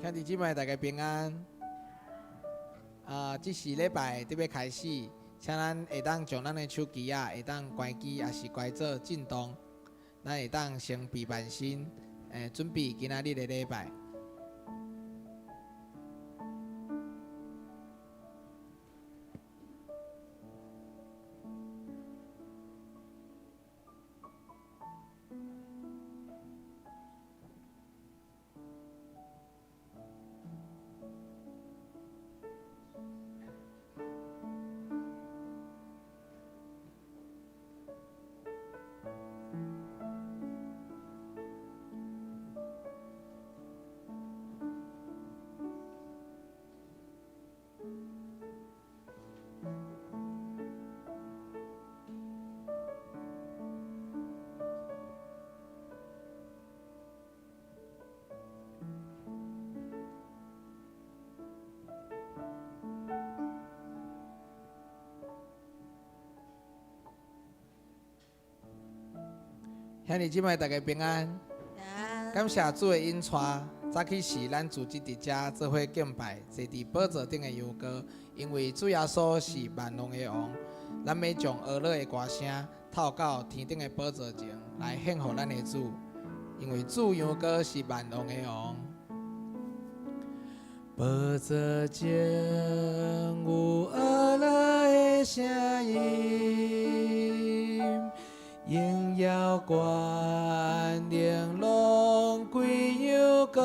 兄弟姊妹，大家平安。这是礼拜伫要开始，请咱会当将咱的手机会当关机，也是关做震动。咱会当先备万心，准备今仔日的礼拜。兄弟姊妹，大家平安。感谢主的引带，早起时咱组织伫遮做伙敬拜，坐伫宝座顶的幽歌，因为主耶稣是万王的王，咱要将俄勒的歌声透到天顶的宝座前来献给咱的主，因为主幽歌是万王的王。宝座前有俄勒的声音。荣耀冠冕拢归有歌，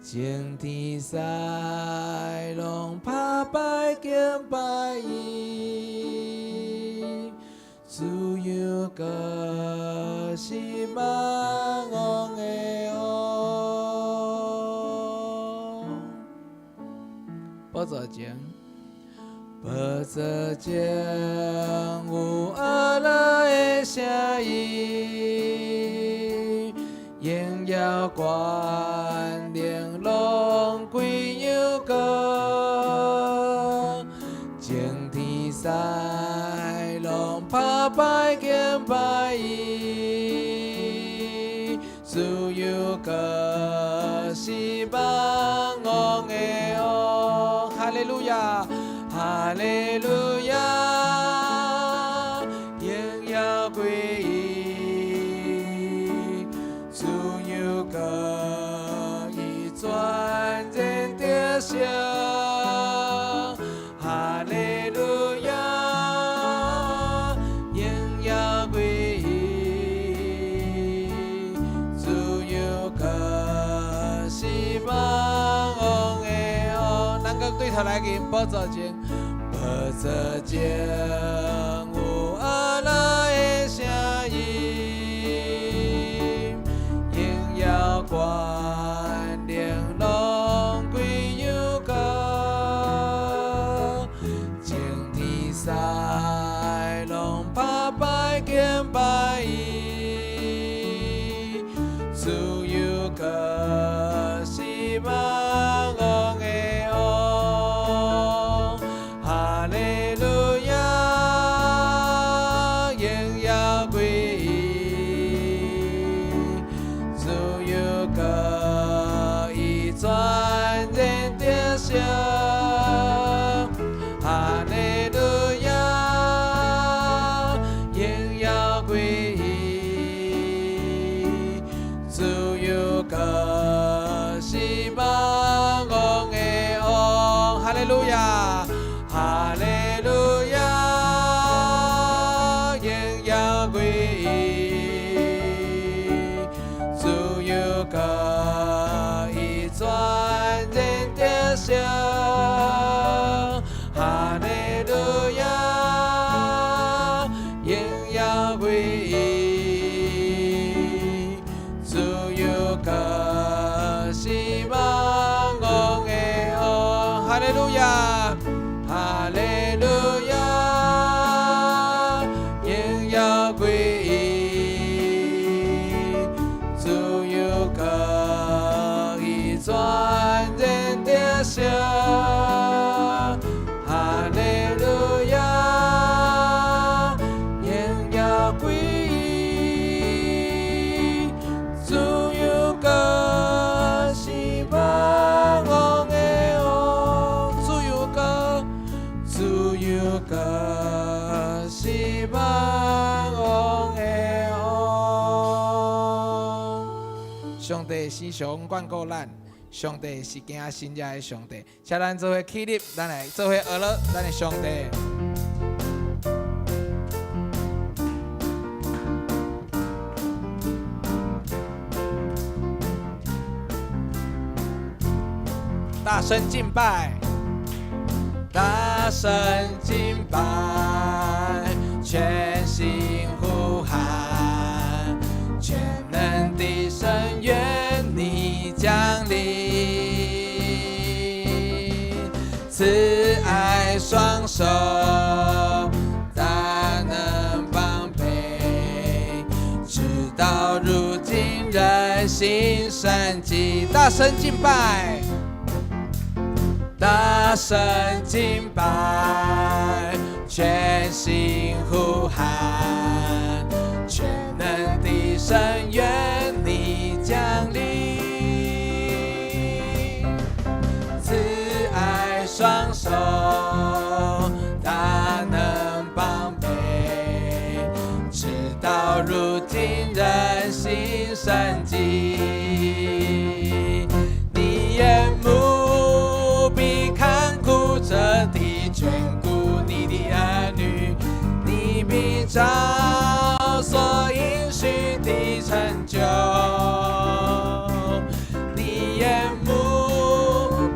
情天使拢拍摆敬拜伊，主有歌是万王的王。宝座前。宝座前有阿拉的声音，荣耀冠冕拢归有歌，情天使拢拍摆敬拜伊，主有歌是万王的王。哈利路亚。哈利路亚，荣耀归伊，主有歌以全然得胜。哈利路亚，荣耀归伊，主有歌是万王的王。咱个对头来吟，宝座前。宝座前有阿拉的声音，荣耀冠冕拢归有歌，情天使拢拍摆敬拜伊，主有歌是万王的王。哈利路亚，荣耀归伊，主有歌以全然得胜。哈利路亚，荣耀归伊，主有歌是万王的王。哈利路亚。哈利路亚，荣耀归伊，主有歌以全然得胜。哈利路亚，荣耀归伊，主有歌是万王的王。哈利路亚。哈利路亚，荣耀归伊，主有歌以全然得胜。哈利路亚，荣耀归伊，主有歌。生上管顾咱。上帝是惊信耶的上帝，请咱做伙起立，咱来做伙学了咱的上帝。大声敬拜，大声敬拜，全心呼喊，全能的神愿你降临，慈爱双手，大能帮备，直到如今人心神迹，大声敬拜。大声敬拜，全心呼喊，全能的神愿你降临，慈爱双手，大能帮备，直到如今人心神迹，你眼目必看顾着的眷顾你的儿女，你必照所应许的成就，你眼目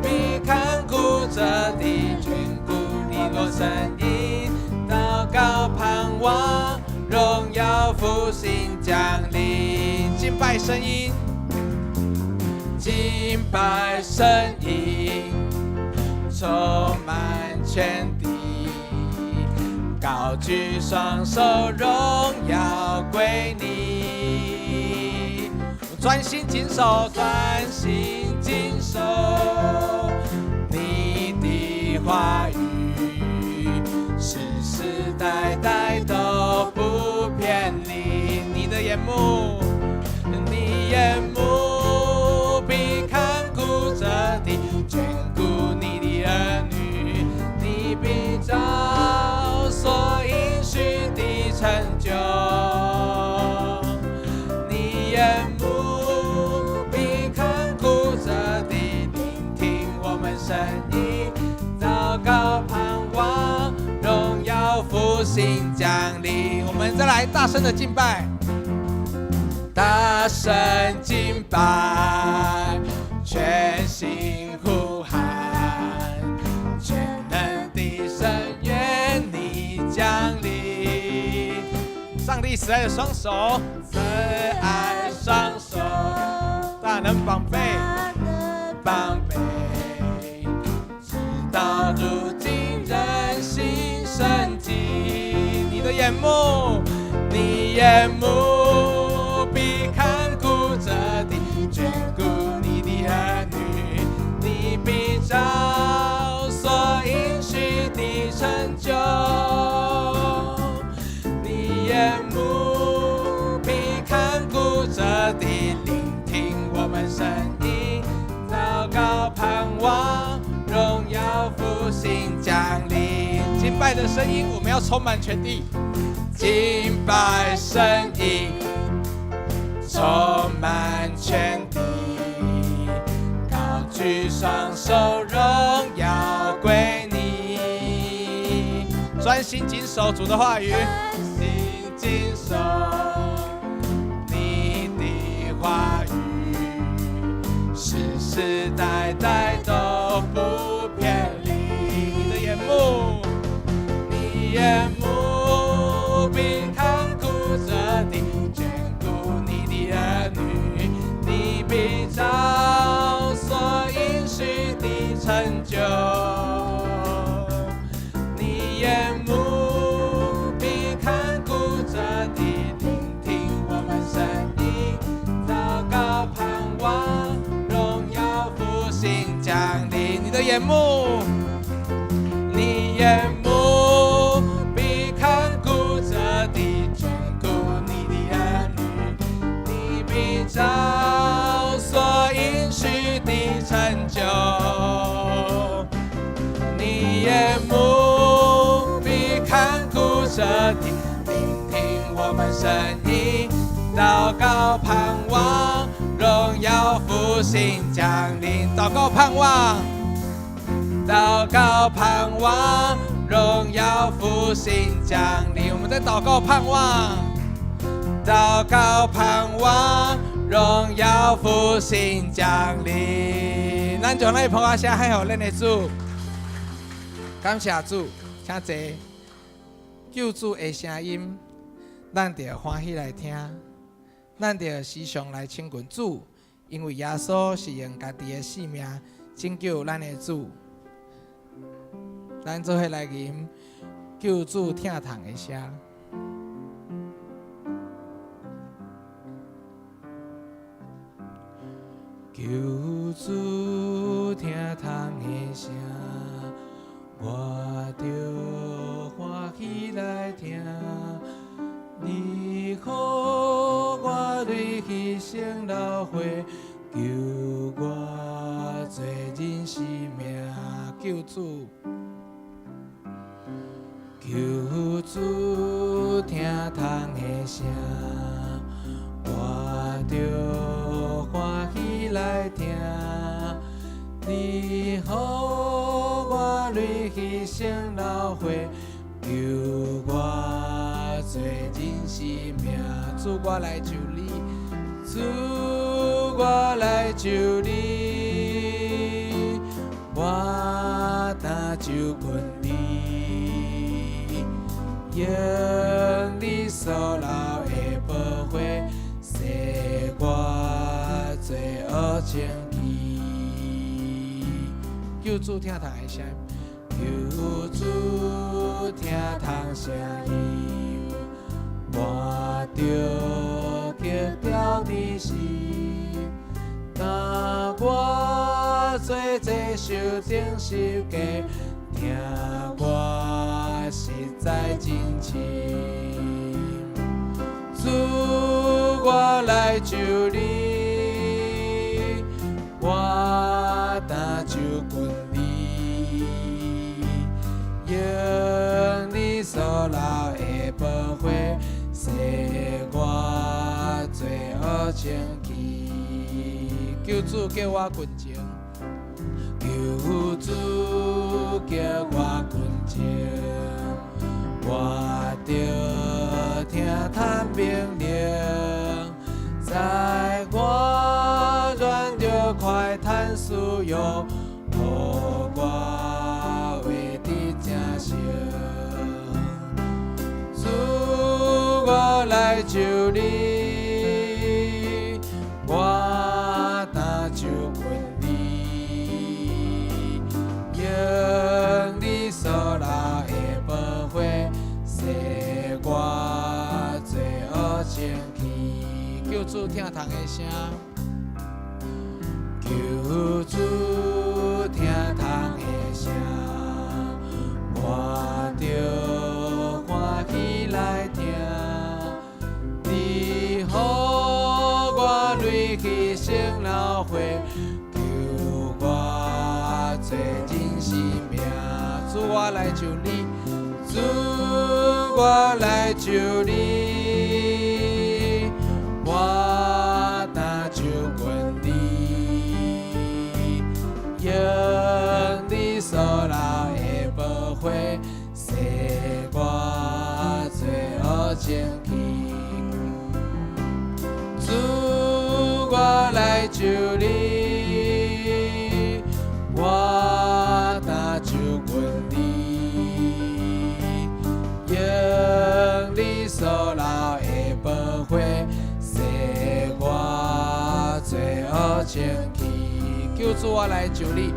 必看顾着的眷顾你我声音，祷告盼望荣耀复兴降临，敬拜声音，敬拜声音充满全地，高举双手，荣耀归你。专心谨守，专心谨守你的话语，世世代代都不偏离。你的眼目，你眼目必看顾着的眷顾你的儿女，你必照所应许的成就，你眼目必看顾着的聆听我们声音，祷告盼望荣耀复兴降临。我们再来大声的敬拜，大声敬拜，全心呼喊，全能的神愿你降临。上帝慈爱的双手，慈爱双手，大能帮备，帮备，直到如今人心神迹。你的眼目，你眼目必看顾着的眷顾你的儿女，你必照所应许的成就，你眼目必看顾着的聆听我们声音，祷告盼望荣耀复兴降临。敬拜的声音，我们要充满全地，敬拜声音充满全地，高举双手，荣耀归你。专心谨守主的话语，谨守你的话语，世世代代都不偏离。你的眼目，你眼目必看顾着的眷顾你的儿女，你必照所应许的成就，你眼目必看顾着的聆听我们声音，祷告盼望荣耀复兴降临。你的眼目，你眼目必看顾着的眷顾你的儿女，你必照所应许的成就，你眼目必看顾着的聆听我们声音，祷告盼望荣荣耀复兴降临。祷告盼望，祷告盼望，荣耀复兴降临。我们在祷告盼望，祷告盼望，荣耀复兴降临。咱将咱的捧啊声献给咱的主，感谢主，请坐。救主的声音，咱就欢喜来听，咱就时常来亲近主，因为耶稣是用家己的性命拯救咱的主。咱做伙来吟救主疼痛的声。救主疼痛的声，我着欢喜来听。你予我泪牺牲流血，救我做人生命。救主，救主疼痛的声，我着欢喜来听。你予我泪牺牲流血，救我做人生命。主，我来就你，主，我来就你，我担就困你，用你所流的宝血洗我罪恶清气。救主疼痛的声，救主疼痛声音，我着激掉你心。当我做这受定十架，听我实在真情。主，我来就你，我担就困你，用你所流的宝血洗我罪恶清气。救主叫我纯情，救主叫我纯情，我着听他命令，在我软弱快叹使用，予我为你正成。主，我来就你，我担就困你，用你所流的宝血洗我罪恶清气。救主疼痛的声，救主疼痛的声，我着欢喜来听。你予我泪牺牲流血，救我做人生命。主，我来就你，主，我来就你，我担就困你，用你所流的宝血洗我罪恶清气。主，我来就你，我担就困你，用你所流的宝血洗我罪恶清气。救主，我来就你，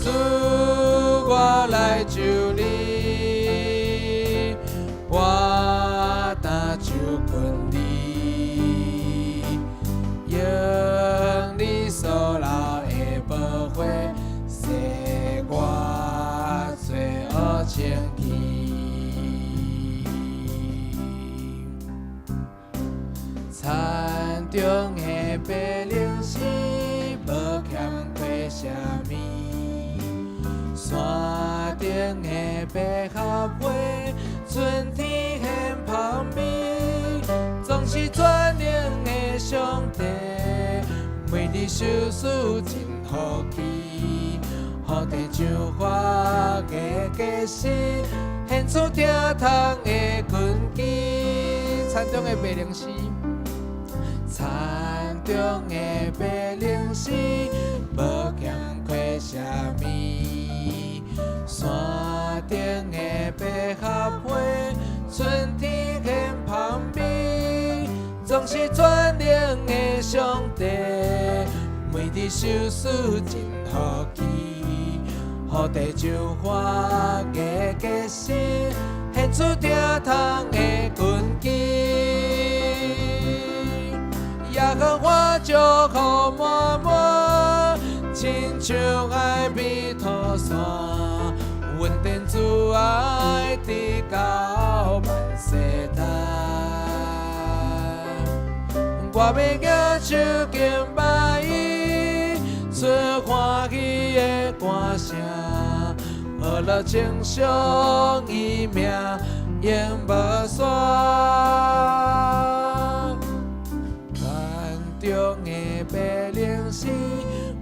主，我来就你，我担就困你，用你所流的宝血洗我罪恶清气。田中的白灵是无欠缺啥物，山顶的百合花，春天现芳美，总是全能的上帝，每日伫受死真好奇，予地上花加加死，献出疼痛的根基。田中的白灵丝，田中的白灵丝，无欠缺啥物。山顶的百合花，春天牵旁边，总是全能的上帝。每日受死真好奇，予地上花加加死，献出疼痛的根基。耶和华祝福满满，亲像爱比土山。稳定主爱直到万世代，我要举手敬拜伊，出欢喜的歌声，学了称颂伊名永无衰。田中的白灵丝，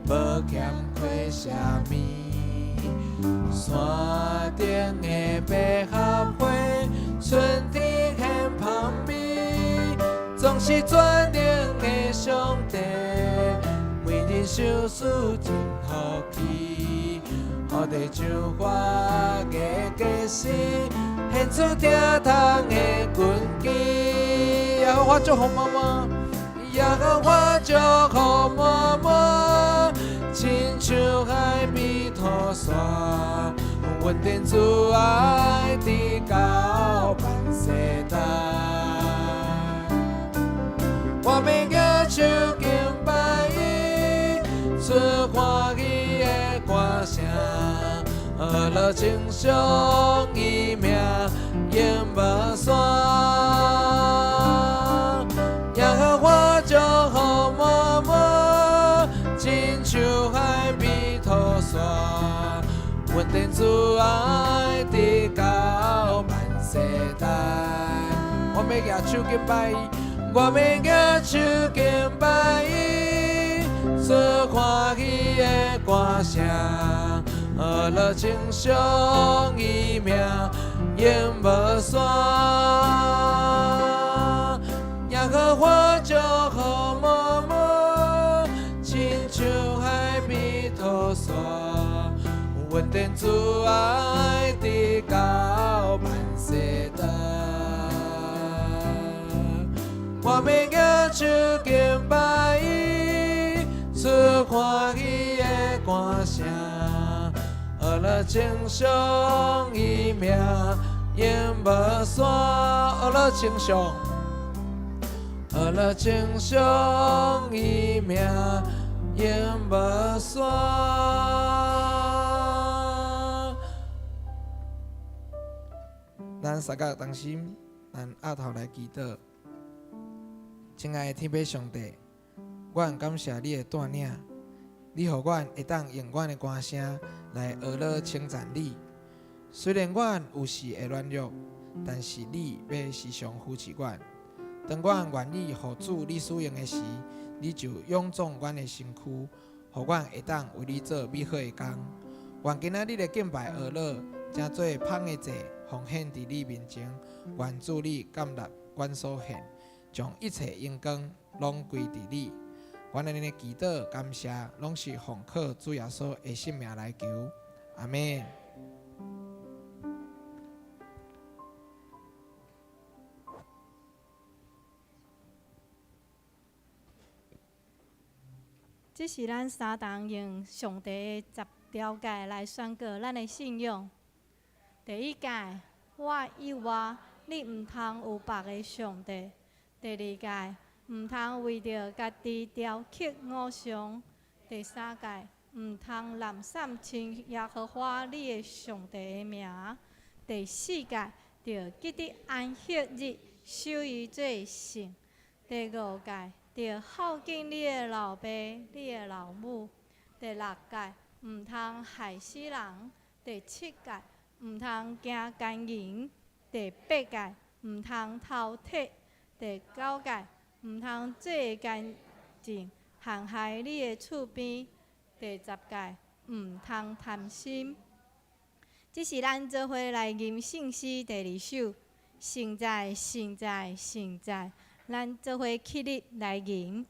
无欠缺啥物。山顶的百合花，春天牵旁边，总是全能的上帝。每日受死真好奇，予地上花加加死，献出疼痛的根基。耶和华祝福满满，耶和华祝福满满，亲像海比土山。稳定主爱直到万世代，我要举手敬拜伊，出欢喜的歌声，学了称颂伊名永无衰。耶和华祝福满满，亲像海比土山。稳定主爱直到万世代，我要举手敬拜伊，我要举手敬拜伊，出欢喜的歌声，学了称颂伊名永无衰。耶和华祝福满满，亲像海比土山。稳定主爱直到万世代，我要举手敬拜伊，出欢喜的歌声，学了称颂伊名永无衰。学了称颂，学了称颂伊名永无衰。咱三角同心，咱额头来祈祷。亲爱的天父上帝，阮感谢你的带领，你互阮会当用阮的歌声来学乐称赞你。虽然阮有时会软弱，但是你要时常扶持阮。当阮愿意互主你使用的时，你就勇壮阮的身躯，互阮会当为你做美好的工。愿今仔日的敬拜学乐，正做芳的祭。奉献伫你面前，愿主你感纳阮所献，将一切荣光拢归伫你。阮安尼的祈祷感谢，拢是奉靠主耶稣的圣名来求，阿们。这是咱三堂用上帝的10条诫来宣告咱的信仰。第一诫，我以外，你毋通有别个上帝。第二诫，毋通为着家己雕刻偶像。第三诫，毋通滥散称耶和华你的上帝的名。第四诫，着记得安息日守伊做圣。第五诫，着孝敬你的老爸、你的老母。第六诫，毋通害死人。第七诫，毋通行奸淫。第八诫，毋通偷窃。第9诫，毋通做奸证，行在你的厝边。第10届，毋通贪心。这是咱做伙来吟圣诗第2首。圣在，圣在，圣在，咱做伙起立来吟。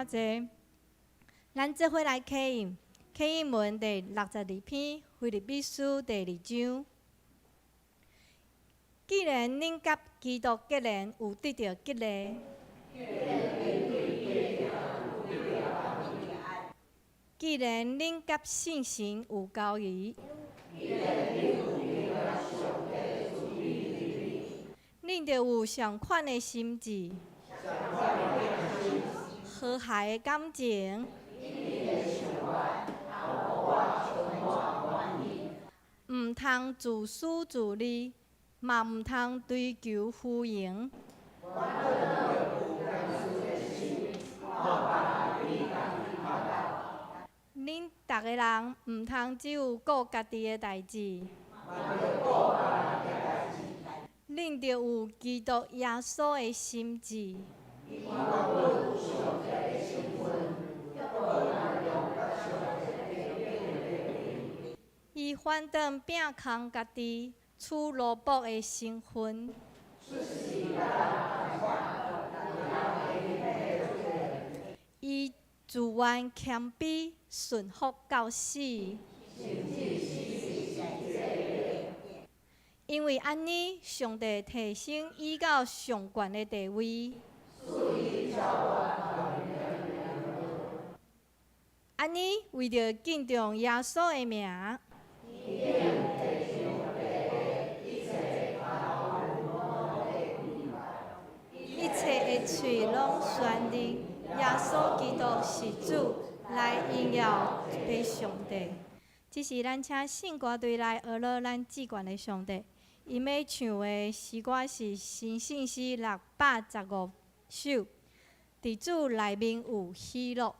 坐，咱做伙来启应。启应文第62篇，腓立比书第2章。既然恁甲基督结连有得到激励，既然恁甲信心有交谊，恁就有上款的心志，和谐的感情，毋通自私自利，嘛毋通追求虚荣。恁逐个人毋通只有顾家己的代志，恁着有基督耶稣的心志。伊反倒拼空家己，取奴仆的身份。伊自愿谦卑，顺服到死。因为安尼，上帝提升伊到上悬的地位。安尼，为着敬重耶稣的名，一切的嘴拢宣认耶稣基督是主，来荣耀俾上帝。这是咱请圣歌队来学乐咱至高的上帝。因要唱的诗歌是新圣诗615首，伫主内面有喜乐。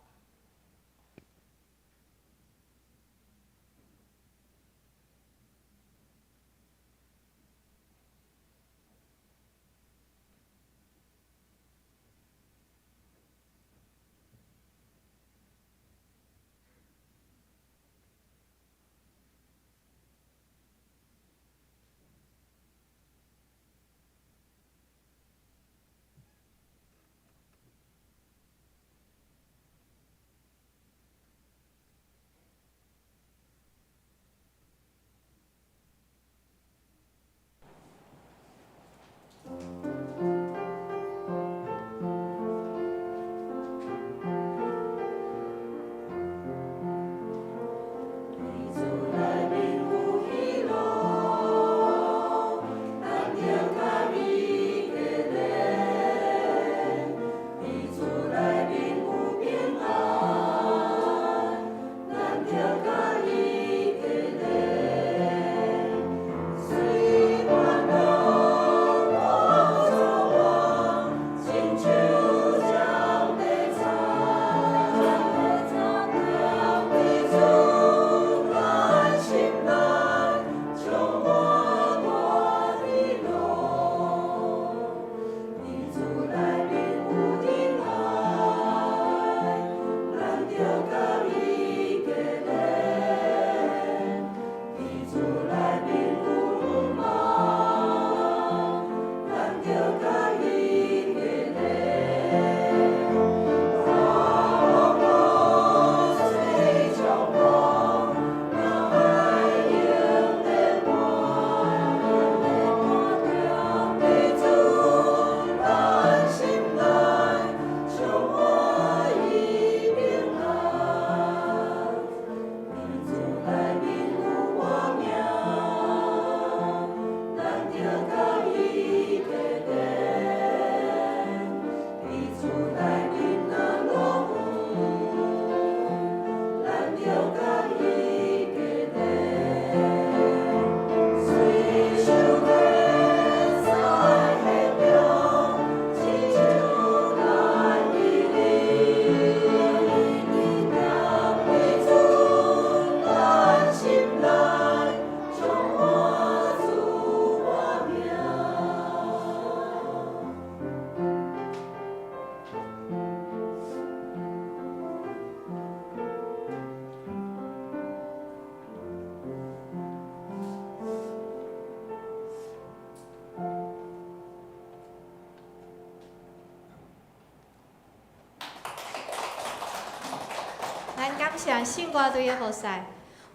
咱感谢圣歌队的菩萨，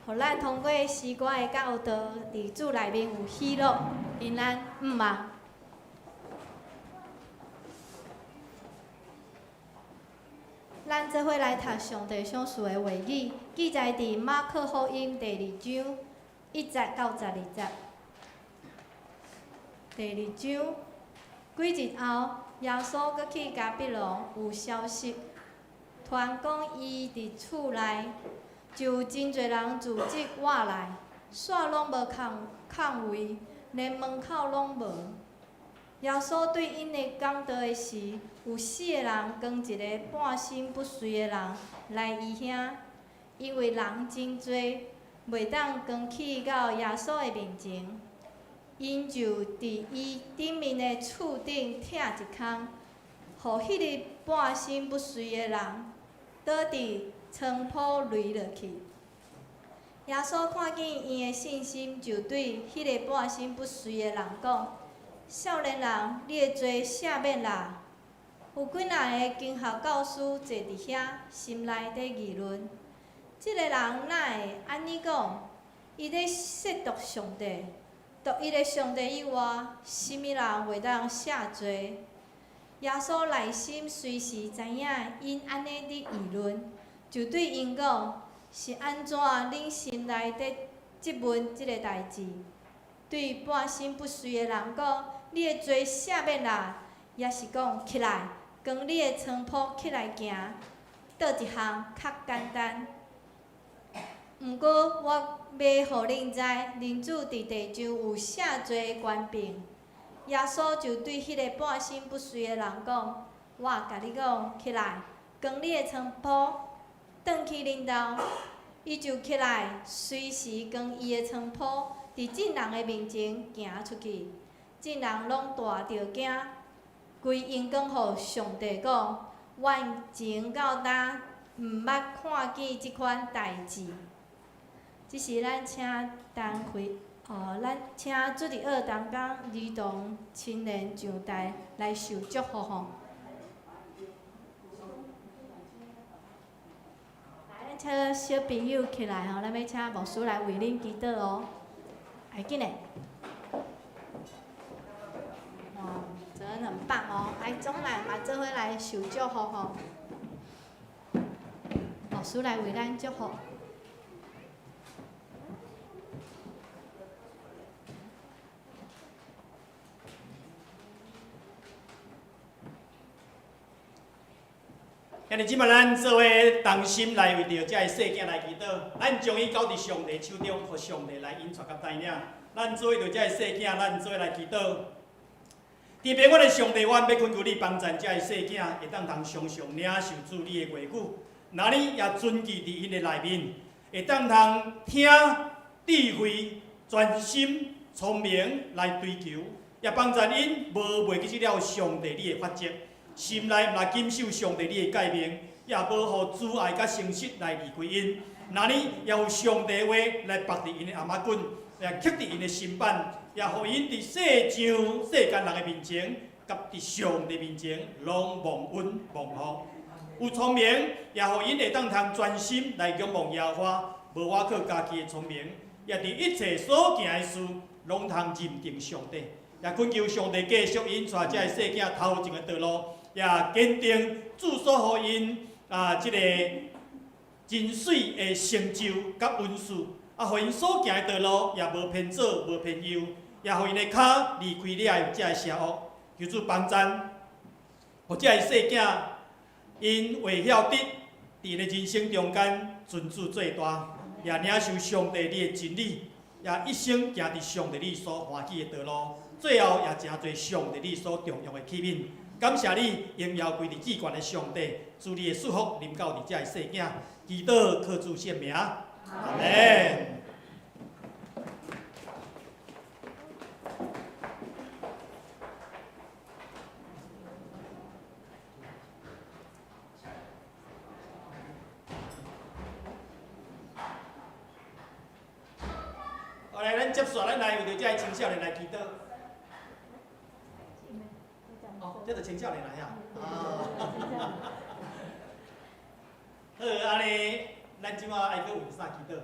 互咱通过诗歌的教导，伫主内面有喜乐、平安、望。咱做伙来读上帝赏赐的话语，记载伫马可福音第2章1节到12节。第2章，几日后，耶稣搁去迦百农有消息，传讲伊伫厝内，就有真侪人聚集活来，煞拢无空位，连门口拢无。耶稣对因的讲道的时，有4个人跟一个半身不遂的人来医兄，因为人真多，袂当跟去到耶稣的面前，因就伫伊顶面的厝顶拆一空，互迄个半身不遂的人倒伫床铺累落去。耶稣看见因的信心，就对迄个半身不遂的人讲：“少年人，你会做啥物啦？”有几若个经学教师坐伫遐，心内底议论：即个人哪会安尼讲？伊咧亵渎上帝，除伊个上帝以外，啥物人袂当赦罪？耶稣内心随时知影因安尼伫议论，就对因讲：是安怎恁心内底质问即个代志？对半身不遂的人讲：你会做啥物啦？也是讲起来，将你的床铺起来行，倒一项较简单。毋过我要互恁知，恁主伫地上有赦罪的权柄。耶稣就对迄个半身不遂的人讲：我甲你讲，起来，将你的床铺转去恁兜。伊就起来，随时将伊的床铺伫众人的面前行出去。众人拢大着惊，规因讲互上帝讲：阮前到今毋捌看见即款代志。即是咱请咱请主日学同工儿童青年上台来受祝福吼。来，咱请小朋友起来吼，咱要请牧师来为恁祈祷哦。来，紧嘞！哇，真很棒哦！来，总来嘛做伙来受祝福吼。牧师来为咱祝福。今日即摆咱做伙同心来为着遮个细囝来祈祷，咱将伊交伫上帝手中，互上帝来引带甲带领。咱做伙着遮个细囝，咱做伙来祈祷。天父，阮的上帝，阮要恳求你帮助遮个细囝，会当常常领受主你的话语。那你也存记伫因的内面，会当通听智慧、专心、聪明来追求，也帮助因无袂记了上帝你的法则。心内毋来谨守上帝你的诫命，也无互自爱甲诚实来离开因。那你也有上帝话来绑伫因的阿妈棍，也刻伫因的心板，也互因伫世上世间人的面前，甲伫上帝面前，拢蒙恩蒙福。有聪明，也互因会当通专心来仰望耶和华，无我靠家己的聪明，也伫一切所行的事，拢通认定上帝。也恳求上帝继续引带遮个细囝头前的道路。也坚定主所互因即个真水的成就甲恩赐，互因所行的道路也无偏左无偏右，也互因的脚离开了遮个邪恶。求主帮助，互遮个细囝因会晓得伫因的人生中间尊主最大，也领受上帝你的真理，也一生行伫上帝你所欢喜的道路，最后也诚侪上帝你所重用的器皿。感谢你，荣耀归伫至高的上帝，祝你的祝福临到伫遮个细囝，祈祷靠主圣名，阿门。后来咱接续，咱来为着遮个青少年来祈祷。哦，这个青少年来呀。好，安尼，咱即马爱搁为着啥祈祷？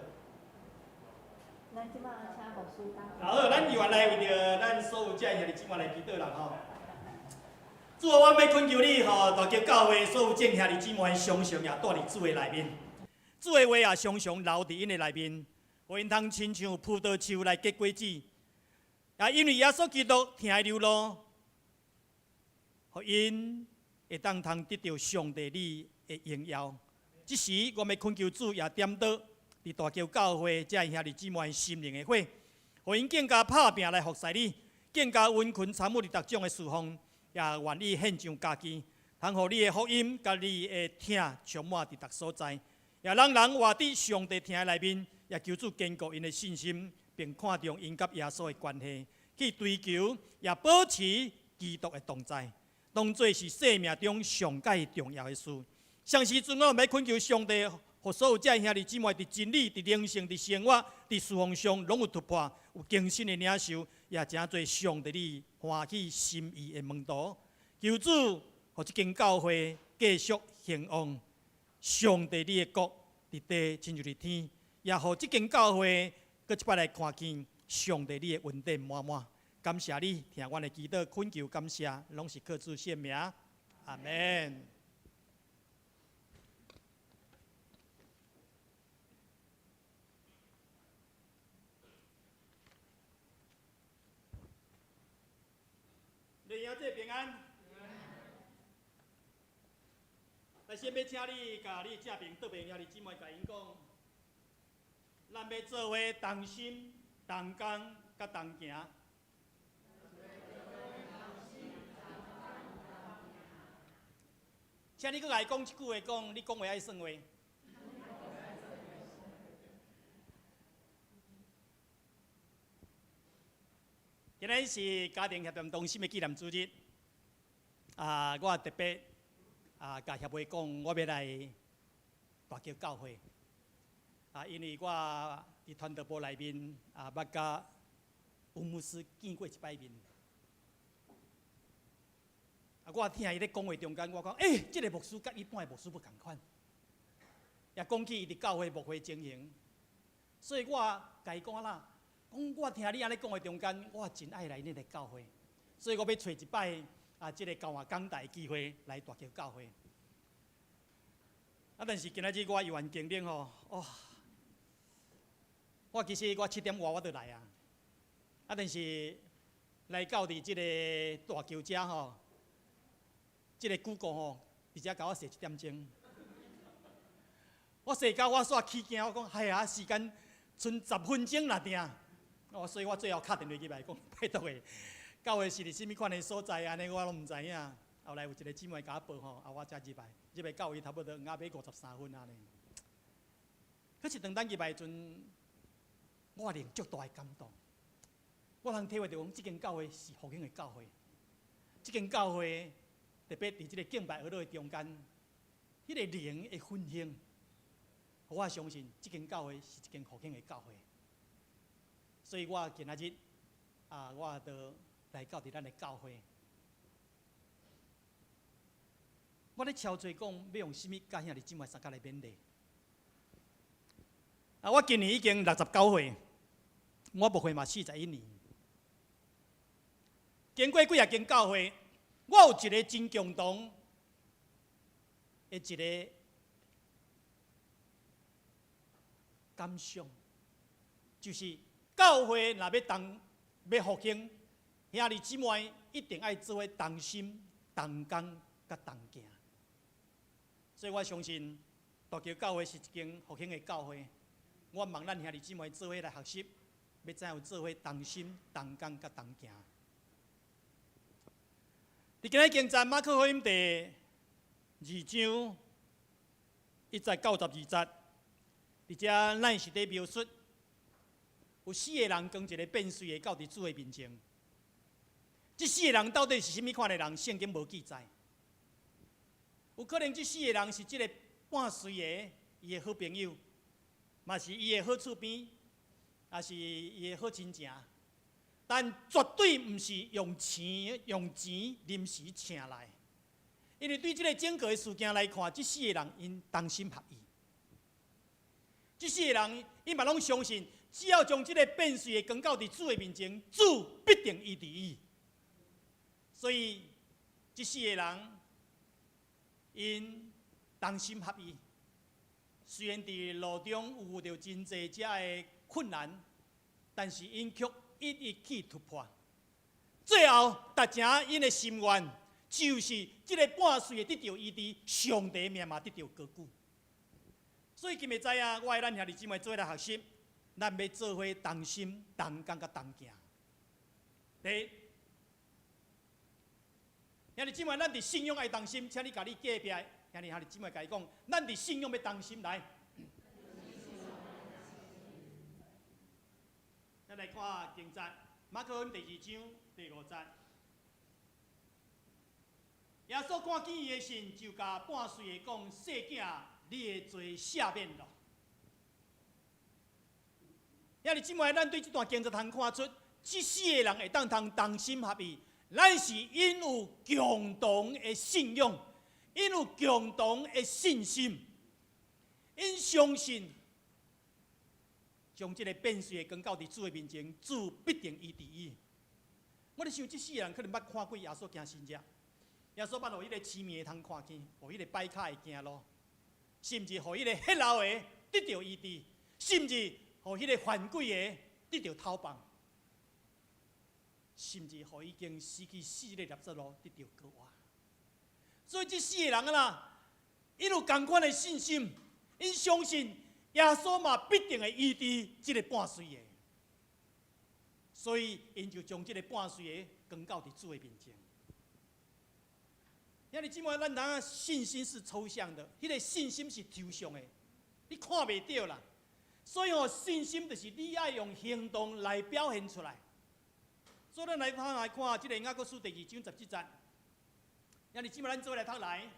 咱即摆请牧师讲。好，咱原来为着咱所有遮兄弟姊妹来祈祷啦吼。主啊，我要恳求你吼，大叫教会所有正兄弟姊妹常常也住伫主的内面，主的话也常常留伫因的内面，互因通亲像葡萄树来结果子，也因为耶稣基督听的流露，互因会通得到上帝你的荣耀。即时我要恳求主也点倒伫大桥教会遮兄弟姊妹心灵的火，互因更加拍拼来服侍你，更加温群参与伫各种的事奉，也愿意献上家己，通互你的福音甲你的听充满伫各所在，也人人活伫上帝听的内面，也求主坚固因的信心，并看重因甲耶稣的关系，去追求也保持基督的同在，当作是生命中上界重要的事。上时阵，我要恳求上帝，互所有遮兄弟姊妹伫真理、伫灵性、伫生活、伫事奉上，拢有突破，有更新的领受，也真侪上帝你欢喜心意的门徒。求主，互即间教会继续兴旺，上帝你的国伫地，亲像伫天，也互即间教会搁一摆来看见上帝你的恩典满满。感谢你听阮的祈祷，恳求感谢，拢是靠主圣名，阿门。弟兄姐平安。来，先要请你甲你正面对面兄弟姊妹甲因讲，咱要做伙同心、同工、甲同行。请你搁来讲一句话，讲你讲话爱算话。今日是家庭协同中心的纪念主日，我特别甲协会讲，我要来大桥教会，因为我伫传道部内面捌甲吴牧师见过一摆面，我听伊咧讲话中间，我讲，这个牧师甲一般的牧师不同款，也讲起伊伫教会牧会情形，所以我甲伊讲啦。讲我听你安尼讲的中间，我真爱来恁个教会，所以我要找一摆这个教学讲台的机会来大桥教会。但是今仔日我游玩经历吼，我其实我7点外我就来啊，但是来到伫这个大桥遮吼，这个Google吼，直接甲我设1点钟，我设到我煞起惊，我讲哎呀，时间剩10分钟啦定。所以我最后敲电话去来讲，拜托的，教会是伫甚物款的所在安尼我拢毋知影。后来有一个姊妹甲我报吼，我才入来，入来教会差不多5点53分安尼。可是当咱入来阵，我领足大的感动。我通体会到讲，即间教会是复兴的教会。即间教会特别伫即个敬拜学堂的中间，迄个灵的分享，我相信即间教会是一间复兴的教会。所以我今仔日我就来到伫咱的教会。我咧敲嘴讲要用甚物甲兄弟姊妹参加来勉励。我今年已经69岁，我牧会嘛41年。经过几啊间教会，我有一个真共同的一个感想，就是。教会若要复兴，兄弟姊妹一定爱做伙同心、同工、甲同行。所以我相信大桥教会是一间复兴的教会。我望咱兄弟姊妹做伙来学习，要怎样做伙同心、同工、甲同行。伫今日经站马可福音第2章1节92节，伫遮咱是伫描述。有4个人跟一个变碎的到伫主的面前，这4个人到底是甚物款的人？圣经无记载。有可能这4个人是这个半碎的伊的好朋友，嘛是伊的好厝边，也是伊的好亲情，但绝对毋是用钱临时请来，因为对这个整个的事件来看，这4个人因同心合意。这世个人，伊嘛拢相信，只要将这个变碎的光到伫主的面前，主必定医治伊。所以，这世个人，因同心合意，虽然伫路中有着真济遮的困难，但是因却一一去突破。最后，达成因的心愿，就是这个半岁的得到医治，上帝命嘛得到高举。所以今日知影，我咱兄弟姊妹做来学习，咱要做伙同心、同工、甲同行。第一，兄弟姊妹，咱伫信仰爱同心，请你家你隔壁兄弟姊妹甲伊讲，咱伫信仰要同心来。咱来看经节，马可福音第2章第5节。耶稣看见伊的信，就甲半岁的讲：“细囝，你的罪赦免了。”兄弟姊妹，咱对这段经节通看出，这世个人会当同心合意，咱是因有共同的信仰，因有共同的信心，因相信将这个变碎的光到伫主的面前，主必定医治伊。我咧想，这世个人可能捌看过耶稣行神迹。耶稣捌互迄个痴迷的通看见，互迄个摆卡会行路，甚至互迄个血流的得到医治，甚至互迄个犯规的得到讨放，甚至互已经失去视力、入路得到高活。所以这四个人啦，因有同款的信心，因相信耶稣嘛必定会医治这个半岁的，所以因就将这个半岁的扛到伫主的面前。兄弟姊妹，咱人信心是抽象的，迄个信心是抽象的，你看袂到啦。所以信心就是你爱用行动来表现出来。所以咱来看这个雅各书第2章17节。兄弟姊妹，咱做来读来。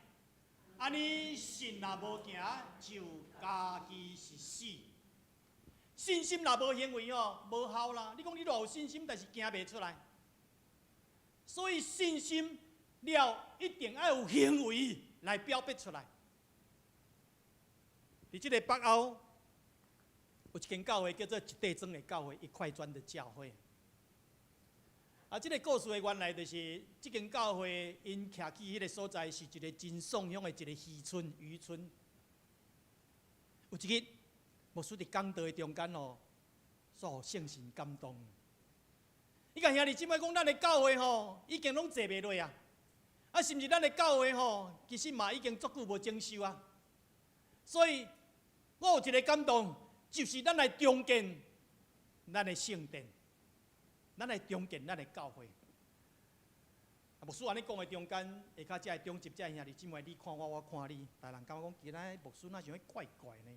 安尼信若无行，就家己是死。信心若无行为无效啦。你讲你偌有信心，但是行袂出来。所以信心了，一定要有行为来表达出来。伫即个北欧，有一间教会叫做一地庄的教会，一块砖的教会。啊，这个故事的原来就是这间教会因徛起迄个所在是一个真爽乡的一个渔村。有一日，牧师伫讲道的中间所互圣神感动。伊甲兄弟姊妹讲，咱的教会已经拢坐袂落啊。啊，甚至咱的教会其实嘛已经足久无整修啊。所以，我有一个感动，就是咱来重建咱的圣殿，咱来重建咱的教会。啊，牧师安尼讲的中间，下骹遮的中集遮的兄弟姊妹，你看我，我看你，大人感觉讲，今仔牧师哪想怪怪呢？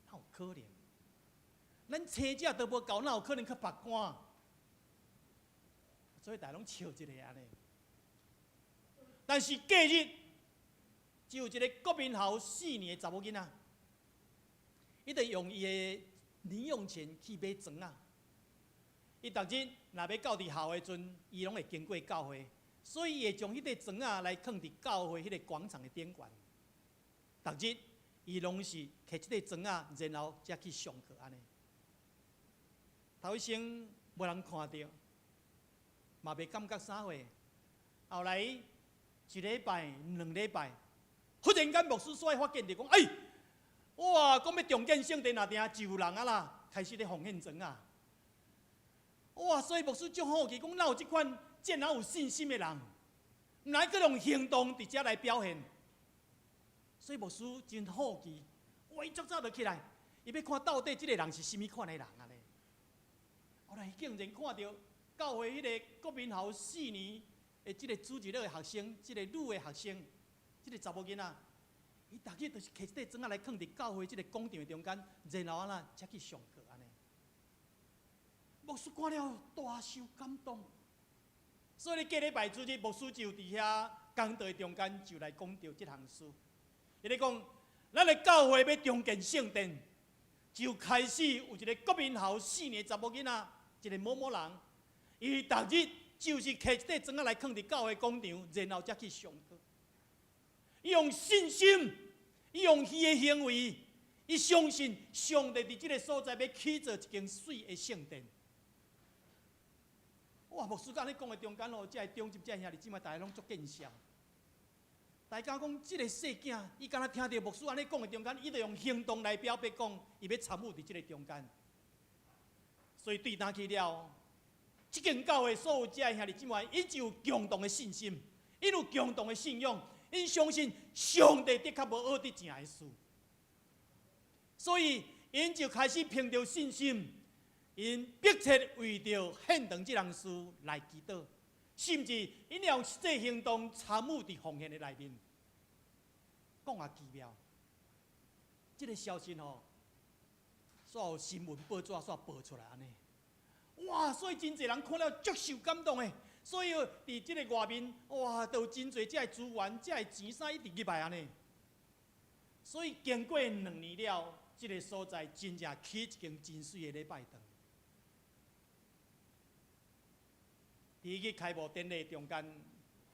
哪有可能？咱车价都无够，哪有可能去拔官？所以大家拢笑一个安尼。但是隔日，就有一个国民校4年的查某囡仔，伊就用伊的零用钱去买庄啊。伊逐日若要到伫校的阵，伊拢会经过教会，所以伊会将迄个庄啊来放伫教会迄个广场的顶悬。逐日伊拢是摕即个庄啊，然后才去上课安尼。头一生无人看到，嘛袂感觉啥货。后来1礼拜、2礼拜，忽然间牧师所发现就讲，哇，讲要重建圣殿，定就有人啊啦，开始咧奉献庄啊。哇，所以牧师足好奇，讲哪有即款这哪有信心的人，毋来去用行动伫遮来表现。所以牧师真好奇，哇，伊足早就起来，伊要看到底即个人是甚物款的人啊咧。后来竟然看到教会迄个国民校4年。即个主日的学生，即个女的学生，即个查某囡仔，伊逐日就是摕即个庄仔来放伫教会即个广场的中间，然后才去上课安尼。牧师看了大受感动，所以隔礼拜主日，牧师就伫遐讲道的中间就来讲到即项事。伊咧讲，咱的教会要重建圣殿，就开始有一个国民校4年查某囡仔，一个某某人，伊逐日。就是摕即个庄仔来放伫教会广场，然后才去上课。伊用信心，伊用伊的行为，伊相信上帝伫即个所在要起造一间水的圣殿。哇！牧师甲安尼讲的中间哦，这中级这兄弟姊妹大家拢足见笑。大家讲即个细囝，伊敢若听到牧师安尼讲的中间，伊就用行动来表白讲，伊要参与伫即个中间。所以对当去了，即间教会所有这兄弟姊妹，因就有共同的信心，因有共同的信仰，因相信上帝的确无恶的正的事。所以，因就开始凭着信心，因迫切为着献堂这件事来祈祷，甚至因用实际行动参与伫奉献的内面。讲啊奇妙，这个消息吼，煞有新闻报纸煞报出来安尼，哇！所以真侪人看了足受感动的。所以伫这个外面，哇，都有真侪这资源、这钱啥一直入来安尼。所以经过2年了。这个所在真正起一间真水的礼拜堂。伫去开幕典礼中间，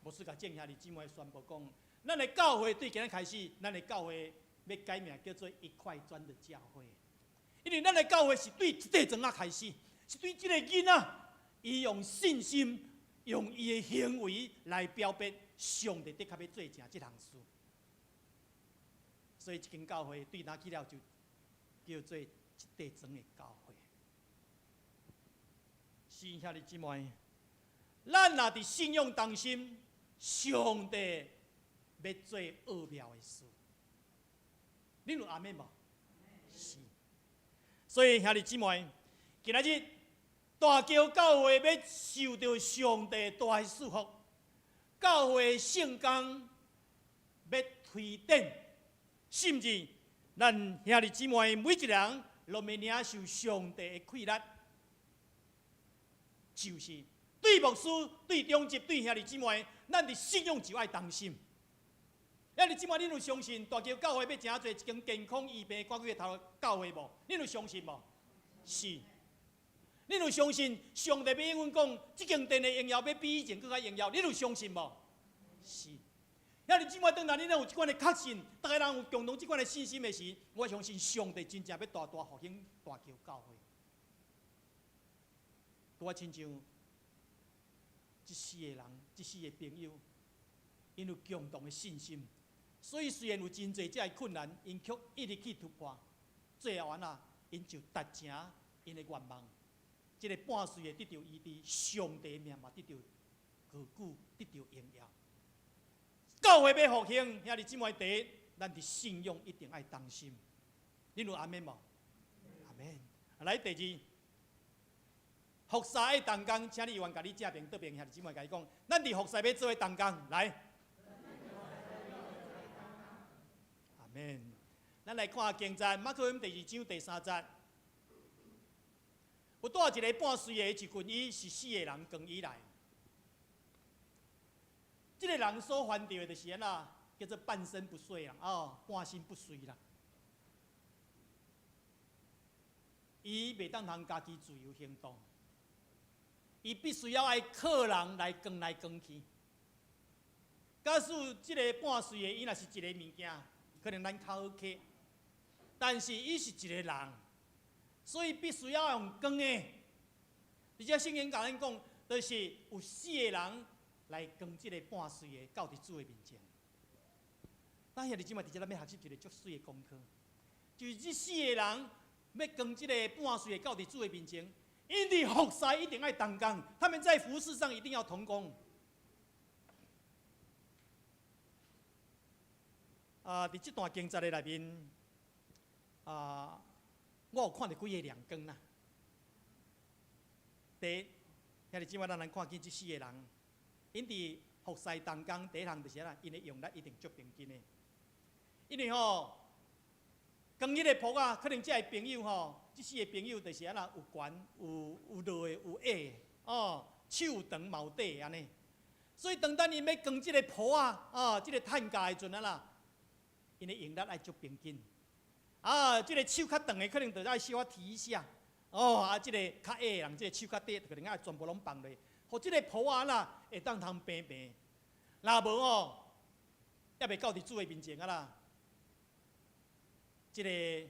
牧师甲正兄弟姊妹宣布讲，咱的教会对今日开始，咱的教会要改名叫做一块砖的教会，因为咱的教会是对一块砖仔开始，是对这个囡仔，伊用信心、用伊的行为来表白上帝的确要做成这项事。所以，一间教会对哪去了就叫做一块砖的教会。是兄弟姊妹，咱若伫信仰当中，上帝要做奥妙的事，恁有阿们无？是。所以兄弟姊妹，今仔日大桥教会要受到上帝大的祝福，教会圣工要推展，甚至咱兄弟姊妹每一人都要领受上帝的馈力，就是对牧师、对中级、对兄弟姊妹，咱伫信仰就爱当心。兄弟姊妹，恁有相信大桥教会要诚侪一间健康医病关月头教会无？恁有相信无？是。恁有相信上帝要应阮讲，即间殿的荣耀要比以前更加荣耀？恁有相信无？是。兄弟姊妹，当然恁有即款的确信，大家人有共同即款的信心的时，我相信上帝真正要大大复兴大桥教会。我亲像这4个人、这4个朋友，因有共同的信心，所以虽然有真侪这困难，因却一直去突破。最后啊，因就达成因的愿望。这个半岁的得到医治，上帝的名嘛得到高举，得到荣耀。教会要复兴，兄弟姊妹，第一，咱的信仰一定要当心。恁有阿们无？阿们。来第二，服侍的同工，请你愿甲你正面对面兄弟姊妹甲伊讲，咱伫服侍要做的同工，来。阿们。咱来看经章，马可福音第2章第3节。有带一个半岁的一群伊是4个人跟伊来。这个人所犯到的就是安那，叫做半身不遂啦，半身不遂啦。伊袂当通家己自由行动，伊必须要爱靠人来扛来扛去。假使这个半岁的伊若是一个物件，可能咱较好客，但是伊是一个人。所以必须要用扛的，而且圣经甲咱讲，就是有4个人来扛这个半岁的到伫主的面前。咱兄弟姊妹，伫这咱要学习一个足水的功课，就是这4个人要扛这个半岁的到伫主的面前，因伫服侍一定要同工，他们在服事上一定要同工。伫这段经节的内面，我有看到几个亮光啦。第一，兄弟姊妹，咱看见这4个人，因伫服侍同工，第一项就是啦，因的用力一定足平均的。因为扛迄个仆啊，可能这个朋友这4个朋友就是安那有悬、有落的、有矮的，手有长嘛有短安尼。所以当咱因要扛这个仆啊，这个碳架的阵啊啦，因的用力爱足平均。这个手较长的可能就爱稍微提一下，这个较矮的人，这个手较短，可能爱全部拢放落，互这个仆啊啦会当通平平。若无也袂到伫主的面前啊啦。这个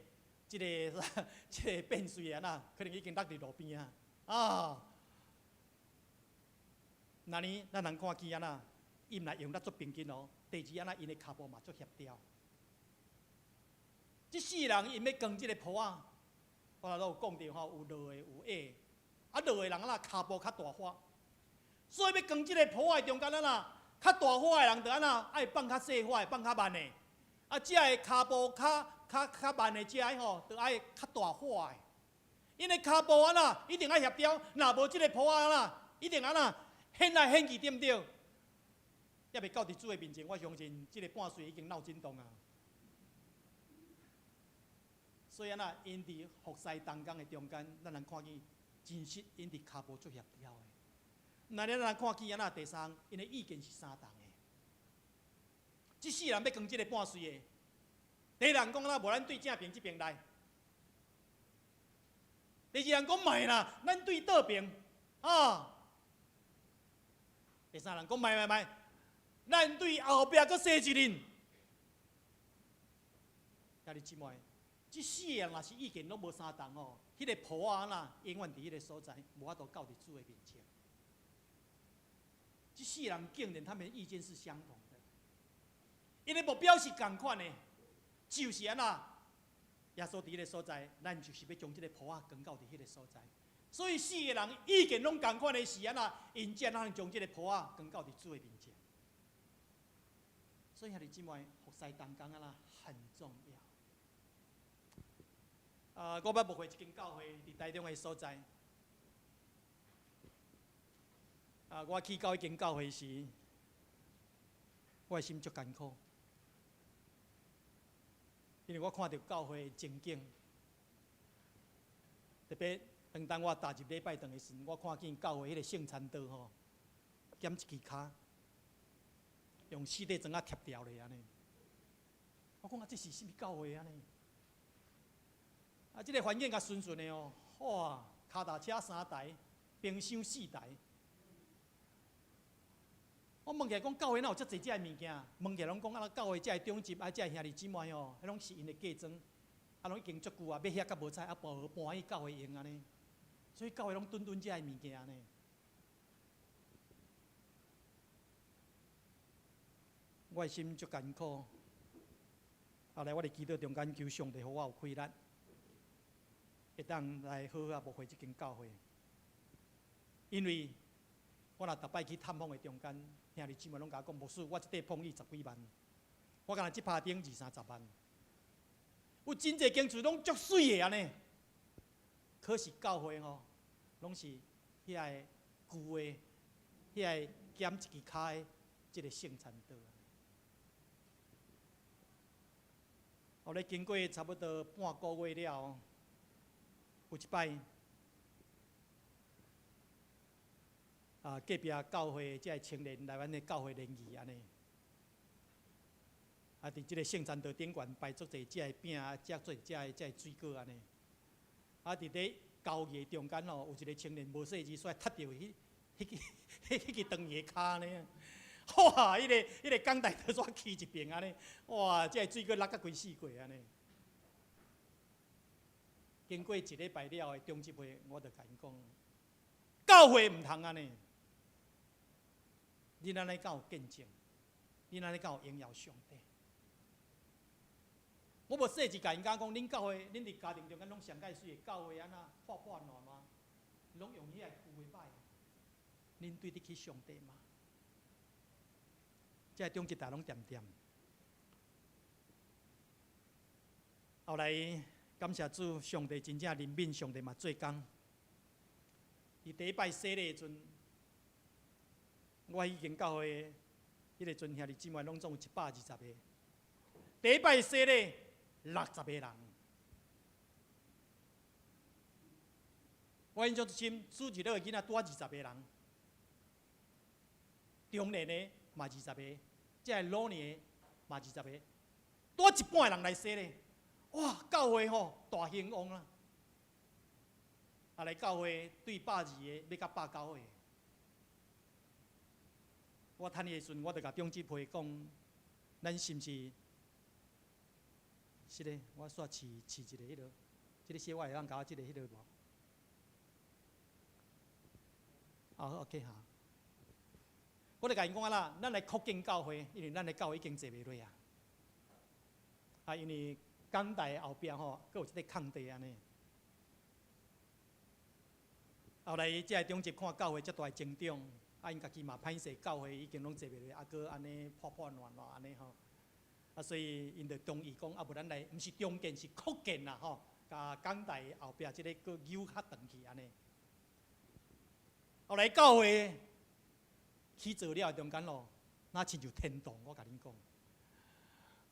即个即个变水啊，可能已经落伫路边啊。啊，那呢，咱人看见啊，伊毋来用得足平均哦。第二因的骹步嘛足协调。即世人因要扛即个坡啊，我都有讲着吼，有落的有矮，啊落的人骹步较大花，所以要扛即个坡的中间较大花的人就爱放较细花的，放较慢的，啊，遮个骹步较慢的遮吼，就爱较大花的。因的骹步一定爱协调，若无即个坡一定显来显去，对毋对？还袂到伫主的面前，我相信即个半岁已经闹震动啊。所以因伫服侍同工的中间，咱人看见真实因伫骹步足协调的。那咱人看见第三，因的意见是相同的。即世人要扛即个半岁的，第一人讲无咱对正边即边来；第二人讲卖啦，咱对倒边啊；第三人讲卖，咱对后壁搁西一人。兄弟姊妹。即世人若是意见拢无相同哦，迄个坡永远伫迄个所在，无法度到伫主的面前。即世人竟然他们的意见是相同的，因的目标是共款的，就是耶稣伫迄个所在，咱就是要将即个坡扛到伫迄个所在。所以四个人意见拢共款的是因才将即个坡扛到伫主的面前。所以兄弟姊妹，服侍同工很重要。我捌牧会一间教会伫台中的所在。我去到迄间教会时，我的心足艰苦，因为我看到教会的情景，特别当我踏入礼拜堂的时，我看见教会迄个圣餐桌吼，减一支骹，用四块砖贴掉咧安尼。我讲这是甚物教会安尼？这个环境较顺顺的哦，哇，脚踏车3台，冰箱4台。我问起来讲，教会哪有遮济遮物件？问起来拢讲教会遮中级遮兄弟姊妹哦，迄拢是因的嫁妆，拢已经足久啊，要遐甲无采，搬去教会用安尼。所以教会拢囤遮的物件安尼。我的心足艰苦。后来我伫祈祷中间求上帝，予我有开力。会当来好好牧会这间教会，因为我若逐摆去探访的中间，兄弟姊妹拢甲我讲，牧师，我一块碰伊10几万，我敢若即拍顶20-30万，有真侪间厝拢足水的安尼，可是教会吼，拢是遐个旧的，遐个减一支骹的即个圣餐桌。后来经过差不多半个月了。有一摆，隔壁教会即个青年来阮的教会联谊安尼，伫即个圣餐桌顶悬摆足侪遮个饼，遮做遮个水果安尼。伫咧交易中间哦，有一个青年无细字煞踢着迄个长个骹呢，哇！迄个钢带都煞起一边安尼，哇！遮个水果落甲规四过安尼。经过一礼拜了的中级会，我就甲因讲，教会毋通安尼。恁安尼敢有见证？恁安尼敢有荣耀上帝？我无细字甲因讲，恁教会，恁伫家庭中间拢上介水的，教会安那破烂吗？拢用遐个旧的摆，恁对得起上帝吗？这中级大拢点点。后来。感谢主，上帝真正怜悯，上帝嘛做工。伫第一摆洗礼的阵，我已经教会迄个阵兄弟姊妹拢总有120个。第一摆洗礼60个人，我印象最深，主日个囡仔多20个人，中年的嘛20个，即老年的嘛20个，多一半的人来洗礼。哇！教会吼大兴旺啦！来教会对120个要到190个。我趁伊的时阵，我就甲中级会讲，咱是毋是是嘞，我煞试一个迄落，即个小我会当甲我即个迄落无？OK 哈。我就甲因讲啊啦，咱来扩建教会，因为咱的教会已经坐袂落啊。因为港台后壁吼，佫有一个空地安尼。后来即个中级看教会遮大增长，因家己嘛歹势，教会已经拢坐袂落，佫安尼破乱乱安尼吼。所以因就同意讲，无咱来，毋是重建，是扩建啦吼，甲港台后壁即个佫扭较长去安尼。后来教会起做了中间咯，那亲像天堂，我甲恁讲。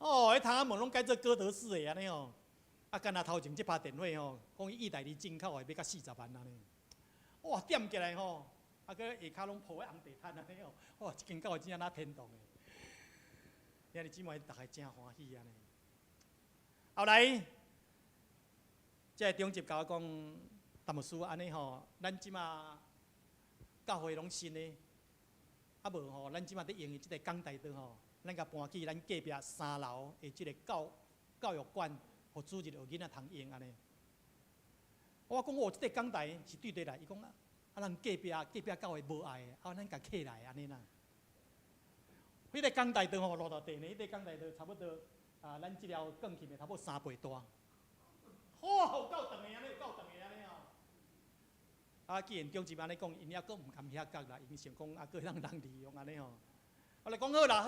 迄窗仔门拢改做哥德式的安尼哦，干那头前即拍电话吼，讲意大利进口的要甲40万安尼。哇，点起来吼，佫下骹拢铺红地毯安尼哦，哇，一间教会真正那天堂的。兄弟姊妹，大家真欢喜安尼。后来，即个中级甲我讲，达牧师安尼吼，咱即马教会拢新的，无吼，咱即马伫用的即个港台岛吼，咱甲搬去咱隔壁3楼的即个教育馆，互主日互囡仔通用安尼。我讲即个港台是对对来，伊讲咱隔壁教会无爱的，咱甲客来安尼啦。迄个港台岛吼，落到地呢，迄个港台岛差不多咱即条讲起来差不多3倍大。有够长的安尼，有够长的安尼哦。既然中级安尼讲，因还佫毋甘遐角啦，因想讲佫让人利用安尼吼。我来讲好啦，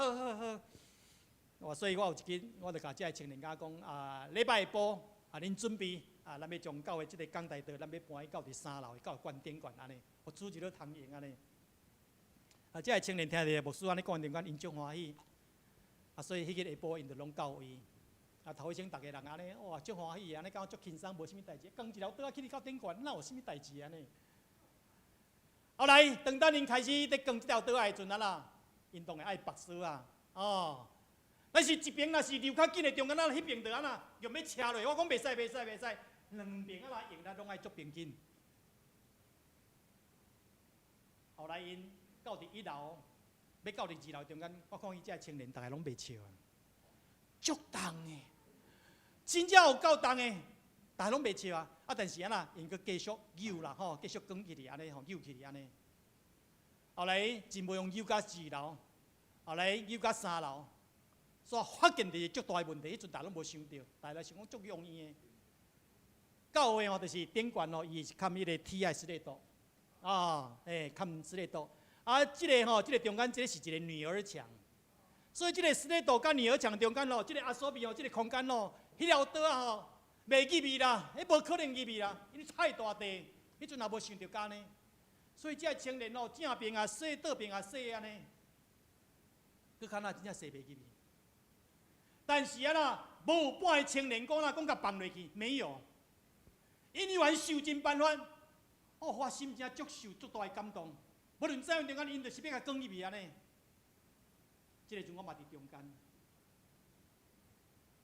好。所以我有一间，我就甲即个青年家讲礼拜下晡恁准备咱要将教会即个港台岛，咱要搬去到第3楼的教育馆顶馆安尼，互主日咧通用安尼。即个青年听着牧师安尼讲顶馆，因足欢喜。所以迄个下晡因就拢到位。头一声，逐个人安尼，哇，足欢喜，安尼感觉足轻松，无啥物代志。讲一条倒去你到顶馆，哪有啥物代志安尼？后来，当等因开始伫讲即条倒来的时阵啦，因当然爱拔丝啊，但是一边若是流较紧的，中间迄边就安那用要车落，我讲袂使，两边来用咱拢爱足平均。后来因到伫1楼，要到伫2楼中间，我看伊遮青年大概拢袂笑，足重的，真正有够重的，大家拢袂笑啊。但是安那因佫继续扭啦吼，继续讲起哩安尼吼，扭起哩安尼。后来真无用扭到2楼，后来扭到3楼。所以发现的足大问题，迄阵大家拢无想到，大家想讲足容易的。教会吼就是顶悬咯，伊是看迄个铁的石类岛，看石类岛。即个吼，即个中间即个是一个女儿墙，所以即个石类岛甲女儿墙中间咯，即个阿索比吼，即个空间咯，迄条岛啊吼，袂入去啦，迄无可能入去啦，因为太大地，迄阵也无想到干呢。所以即个青年咯，正边啊洗，倒边啊洗安尼，佮看那真正洗袂入去。但是啦，无有半个青年讲甲放落去，没有，因为受尽办法，我心真足受足大的感动。无论怎样中间，因就是要甲讲入去安尼。即个阵我嘛伫中间。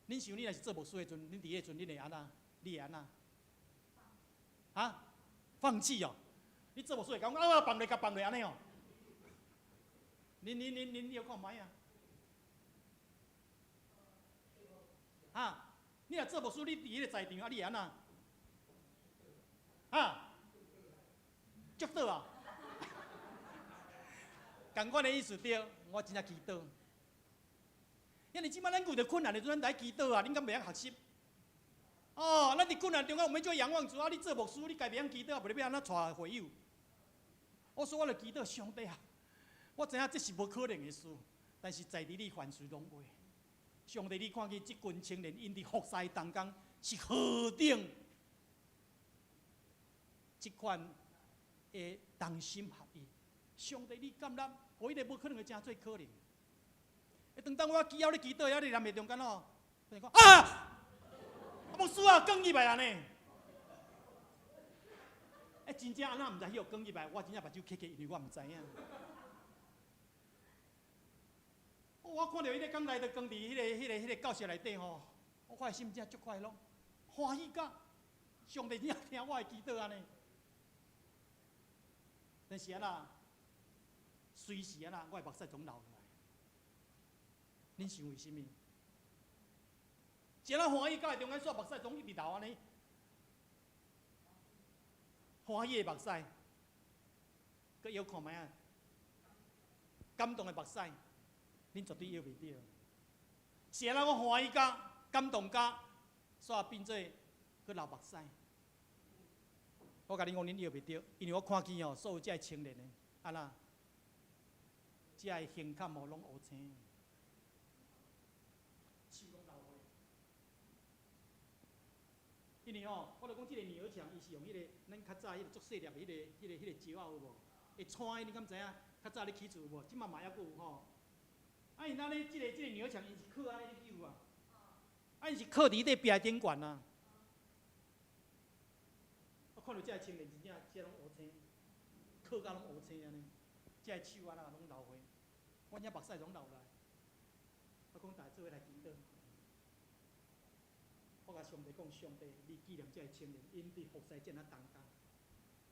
恁想，你若是做牧师的阵，恁伫迄阵，恁会安那？你会安那？放弃哦！你做牧师会讲放落安尼哦？恁有看卖啊？你若做牧师，你伫迄个在场，你会安那？足倒啊！同款的意思对，我真正祈祷。因为即摆咱遇到困难的时阵，咱来祈祷啊，恁敢袂晓学习？咱伫困难中间，有免做仰望主啊？你做牧师，你家袂晓祈祷，无你要安怎带会友？所以我就祈祷上帝啊！我知影这是无可能的事，但是在你凡事拢会。上帝，你看见即群青年，因伫服侍当中是何等即款的同心合意。上帝，你敢让互迄个无可能的真做可能？当我祈祷咧祈祷，遐伫南面中间哦，突然讲牧师啊，讲入来安尼。真正安那毋知迄个讲入来，我真正目睭刻，因为我毋知影。我看到迄个刚来的讲伫迄个教室内底吼，我的心真足快乐，欢喜甲上帝真听我的祈祷安尼。但是随时我的目屎总流下来。恁想为甚物？一人欢喜，到中间煞目屎总一直流安尼，欢喜的目屎，佮摇看觅啊，感动的目屎，恁绝对摇袂着。是安怎我欢喜甲感动甲，煞变做佮流目屎。我甲恁讲，恁摇袂着，因为我看见所有这青年的，安那，这胸坎拢乌青。因为我著讲，即个女儿墙，伊是用迄个咱较早迄个做细粒的迄个石仔有无？会穿，你敢知影？较早咧起厝有无？即嘛还佫有吼。因咱咧即个女儿墙，伊是靠安尼咧扭啊。伊是靠伫迄个壁顶悬啊。我看到这青年真正，这拢乌青，靠甲拢乌青安尼，这手安那拢流血，我遐目屎拢流来。我讲大家做伙来祈祷。我甲上帝讲，上帝，你纪念这青年，因伫服侍这啊当中。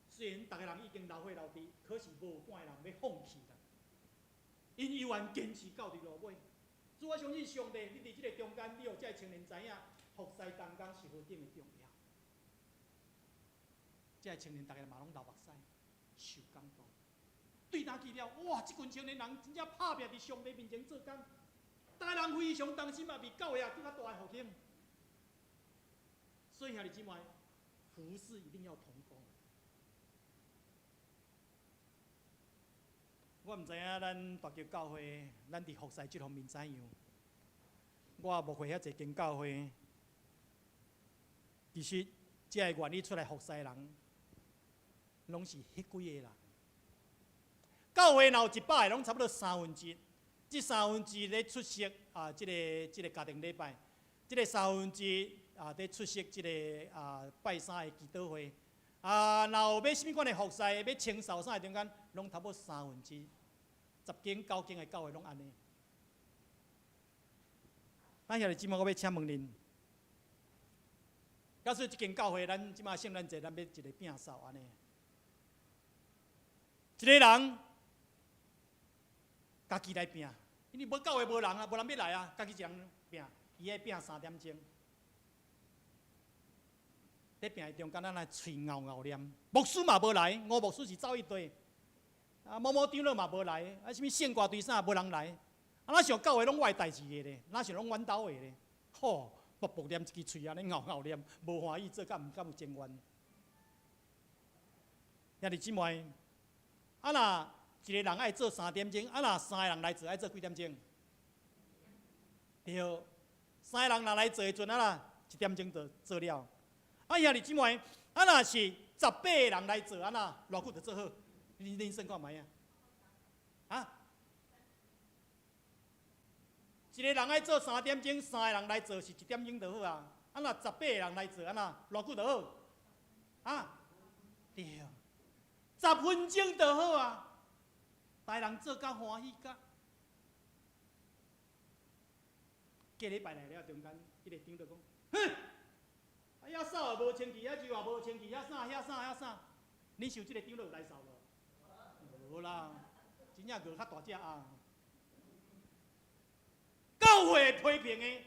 虽然逐个人已经流血流滴，可是无半个人要放弃啦。因依然坚持到伫落尾。所以我相信上帝，你伫即个中间，你让这青年知影，服侍当中是何等的重要。这青年逐个嘛拢流目屎，受感动。对当去了，哇！即群青年人真正拍拼伫上帝面前做工，逐个人非常担心嘛，为教会啊更较大的复兴。所以兄弟姊妹，服事一定要同工。我唔知影咱大桥教会，咱伫服侍这方面怎样？我无会遐济间教会，其实只个愿意出来服侍的人，拢是迄几个人。教会若有100个，拢差不多1/3，这1/3咧出席这个家庭礼拜，这个1/3咧出席这个拜三的祈祷会，若有要什么款的服侍，要清扫啥的中间，拢差不多1/3，10间9间的教会拢安尼。咱兄弟姊妹，我要请问恁，假使即间教会，咱即马圣诞节，咱要一个摒扫安尼，一个人家己来摒，因为无教会无人啊，无人要来啊，家己一人摒，伊爱摒3点钟。在病的中间，咱来嘴咬咬念，牧师嘛无来，吴牧师是走一堆，某某长老嘛无来，什么献歌队啥无人来，哪想教会拢我的代志的咧，哪想拢阮兜的咧，吼，薄薄念一支嘴安尼咬咬念，无欢喜做，敢有情愿？兄弟姊妹，若一个人爱做3点钟，若3个人来做，爱做几点钟？对，3个人若来做的阵1点钟就做了。兄弟姊妹，若是18个人来做，偌久就做好？恁算看觅啊？一个人爱做3点钟，3个人来做是1点钟就好啊。若18个人来做，偌久就好？对，10分钟就好啊。大人做甲欢喜甲。下礼拜来了，中间迄个长就讲，哼！遐扫也无清气，遐油也无清气，遐啥？恁想即个长老有来扫无？无啦，真正个较大只啊！教会批评的，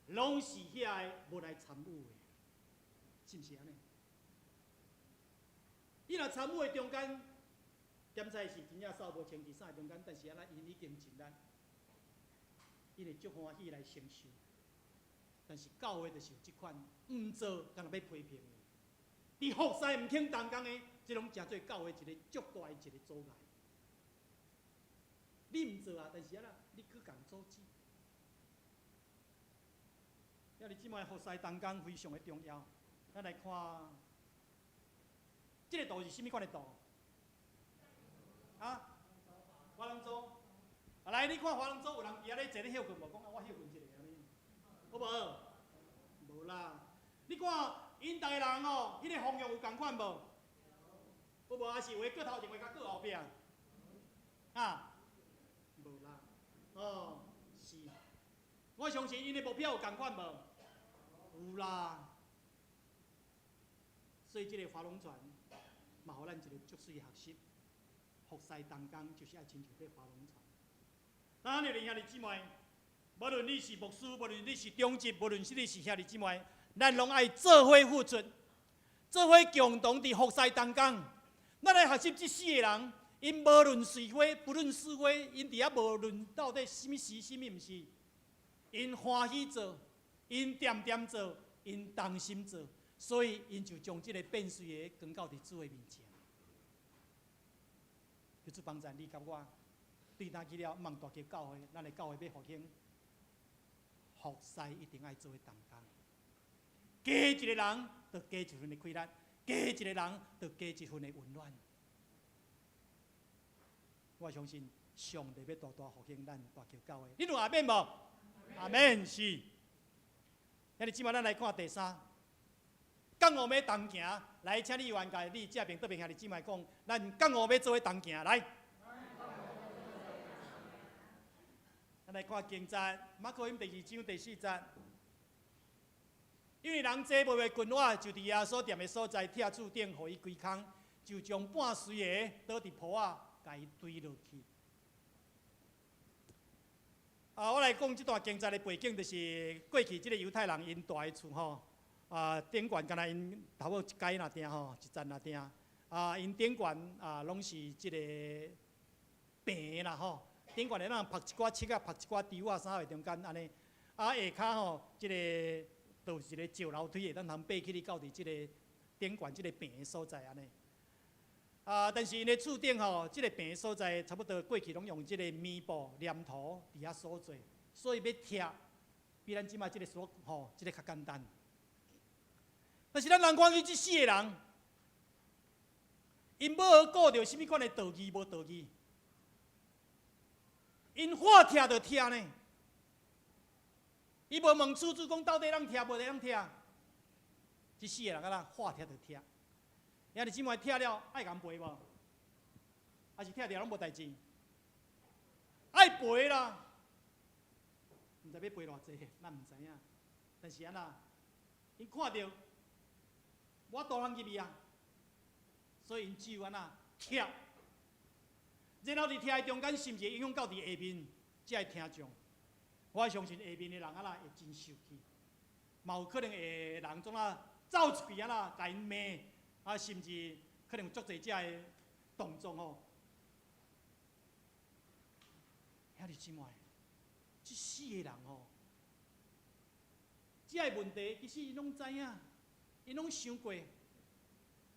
拢是遐个无来参与的，是毋是安尼？伊若参与的中间，点菜是真正扫无清气，啥中间，但是安尼因已经尽力，因会足欢喜来承受。但是教会就是有即款唔做，敢若要批评的，伫服侍唔肯当工的，即拢诚做教会一个足大的一个阻碍。你唔做啊，但是你去共阻止。兄弟姊妹，服侍当工非常的重要。咱来看，即个图是甚物款的图？华人组。来，你看华人组有人伫遐咧坐咧休困无？讲我休困一下安尼。好无？无啦！你看，因逐个人吼，迄个方向有共款无？有无？还是话过头前，话甲过后壁？无啦。是。我相信因的目标有共款无？有啦。所以，即个华龙船嘛，互咱一个足水的学习。服侍当工就是爱亲像这华龙船。咱兄弟姊妹。无论你是牧师，无论你是长职，无论是你是兄弟姊妹，咱拢爱做伙付出，做伙共同伫服侍当中。咱来学习这四个人，因无论是非，不论是非，因伫遐无论到底什么是，什么毋是，因欢喜做，因点点做，因同心做，所以因就将这个变水的扛到伫主的面前。求主帮助你甲我，对咱去了，毋通大叫教会，咱的教会要复兴。服侍一定爱做伙同工，加一个人，就加一份的快乐；加一个人，就加一份的温暖。我相信上帝要大大复兴咱大桥教会。你有阿免无？阿免是。那你即摆咱来看第三，港澳要同行，来，请你原介你这边对面兄弟姊妹讲，咱港澳要做伙同行，来。咱来看经节，马可福音第2章第4节。因为人坐无的军瓦，就伫耶稣店的所在铁柱顶，互伊归空，就将半碎的倒伫坡仔，甲伊堆落去。我来讲这段经节的背景，就是过去这个犹太人因住的厝吼，顶悬敢若因头尾一间那定吼，一层那定，因顶悬拢是这个平啦吼。顶悬会当晒一寡漆啊，晒一寡猪啊，啥个中间安尼。下骹吼，即个就是一个石楼梯，会当通爬起去到伫即个顶悬即个平的所在安尼。但是因的厝顶吼，即个平的所在差不多过去拢用即个棉布、黏土伫遐锁做，所以要拆比咱即摆即个锁吼，即个较简单。但是咱人看去即4个人，因要好顾着什么款的道义无道义？因话拆就拆呢，伊无问厝主讲到底啷拆无啷拆，这4个人啊啦，话拆就拆。兄弟姊妹拆了爱共赔无？还是拆掉拢无代志？爱赔啦，毋知要赔偌济，咱毋知影。但是安那，因看到我大人入去啊，所以因只有安那拆。然后伫听的中间，甚至影响到伫下面这个听众。我相信下面的人啊啦会真受气，嘛有可能会人总啊走出去啊啦，甲因骂，甚至可能足侪这个动作吼。兄弟姊妹，这4个人吼，这个问题其实因拢知影，因拢想过，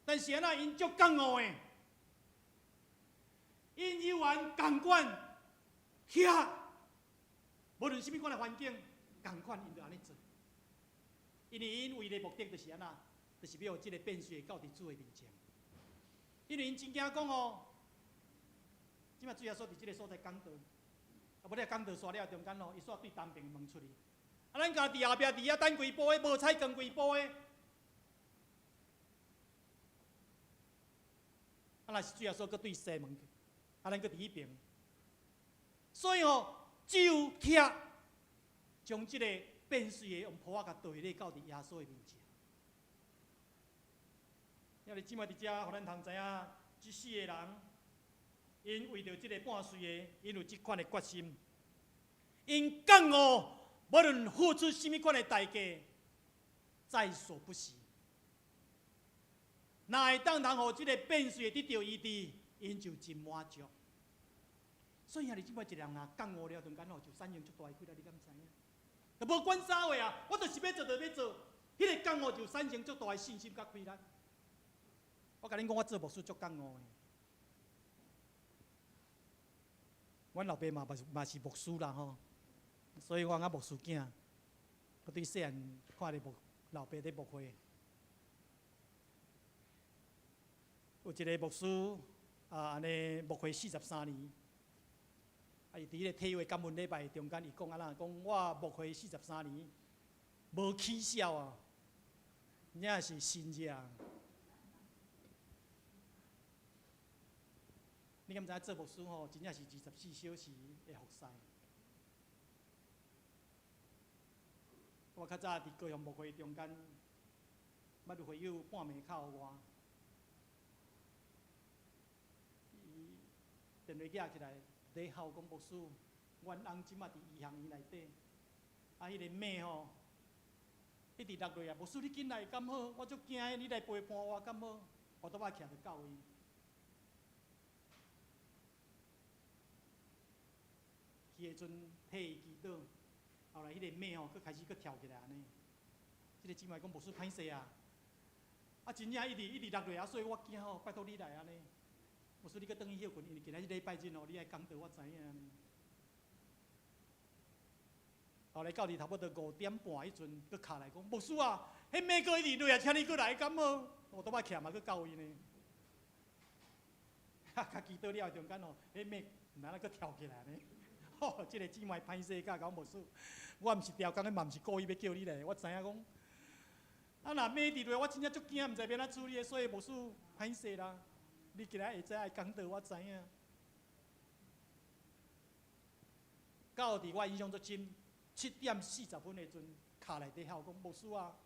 但是安那因足刚傲的。因有缘共款遐，无论什么款的环境，共款因就安尼做。因为因为的目的就是安那，就是要有这个变水到伫主的面前。因为因真惊讲哦，即摆主要说伫这个所在讲道，无咧讲道刷了中间咯，伊煞对东边门出去。咱家伫后壁伫遐等规步的，无采光规步的。若是主要说，佮对西门。咱搁伫迄边，所以只有徛将即个变水的用破仔甲倒咧到伫耶稣的面前。因为姊妹伫遮，互咱通知影，即4个人，因为着即个半岁的，因有即款的决心，因讲无论付出什么款的代价，在所不惜。若会当互即个变水得到医治，因就真满足。所以兄弟姊妹，一个人啊，讲了中间就产生足大的快乐，你敢知影？就无管啥话啊，我就是要做就要做，迄个讲就产生足大的信心甲快乐。我甲恁讲，我做牧师足讲的。阮老爸嘛是牧师啦吼，所以我牧师囝，我对细汉看着老爸咧牧会，有一个牧师安尼牧会43年。伊伫迄个体育感恩礼拜中间，伊讲安那讲，我牧会43年，无起笑啊，真是新热。你敢知影做牧师吼，真正是24小时的服侍。我较早伫高雄牧会中间，捌有会友半暝靠我，伊电话举起来。咧吼讲牧师，阮翁即马伫医学院内底，迄个妹吼，一直落落啊，牧师你紧来敢好？我足惊的，你来陪伴我敢好？我都要徛着到伊。去的阵替伊祈祷，后来迄个妹吼，佫开始佫跳起来安尼。即个姊妹讲牧师歹势啊，真正一直落落啊，所以我惊吼，拜托你来安尼。牧师你佫转去休困，因为今仔日礼拜日哦，你爱讲道我知影安尼。后来到日差不多5点半迄阵，佫敲来讲牧师啊，迄妹佫一直落啊，请你佫来敢好？我都要徛嘛，佫到伊呢。甲祈祷了中间哦，迄妹毋知哪佫跳起来呢。吼，即个姊妹歹势，甲讲牧师，我毋是调工，嘛毋是故意要叫你来，我知影讲。若妹伫落，我真正足惊，毋知要安怎处理，所以牧师歹势啦。你今仔下早爱讲道，我知影。到伫我印象足深，7点40分的阵，卡内底喊讲牧师啊，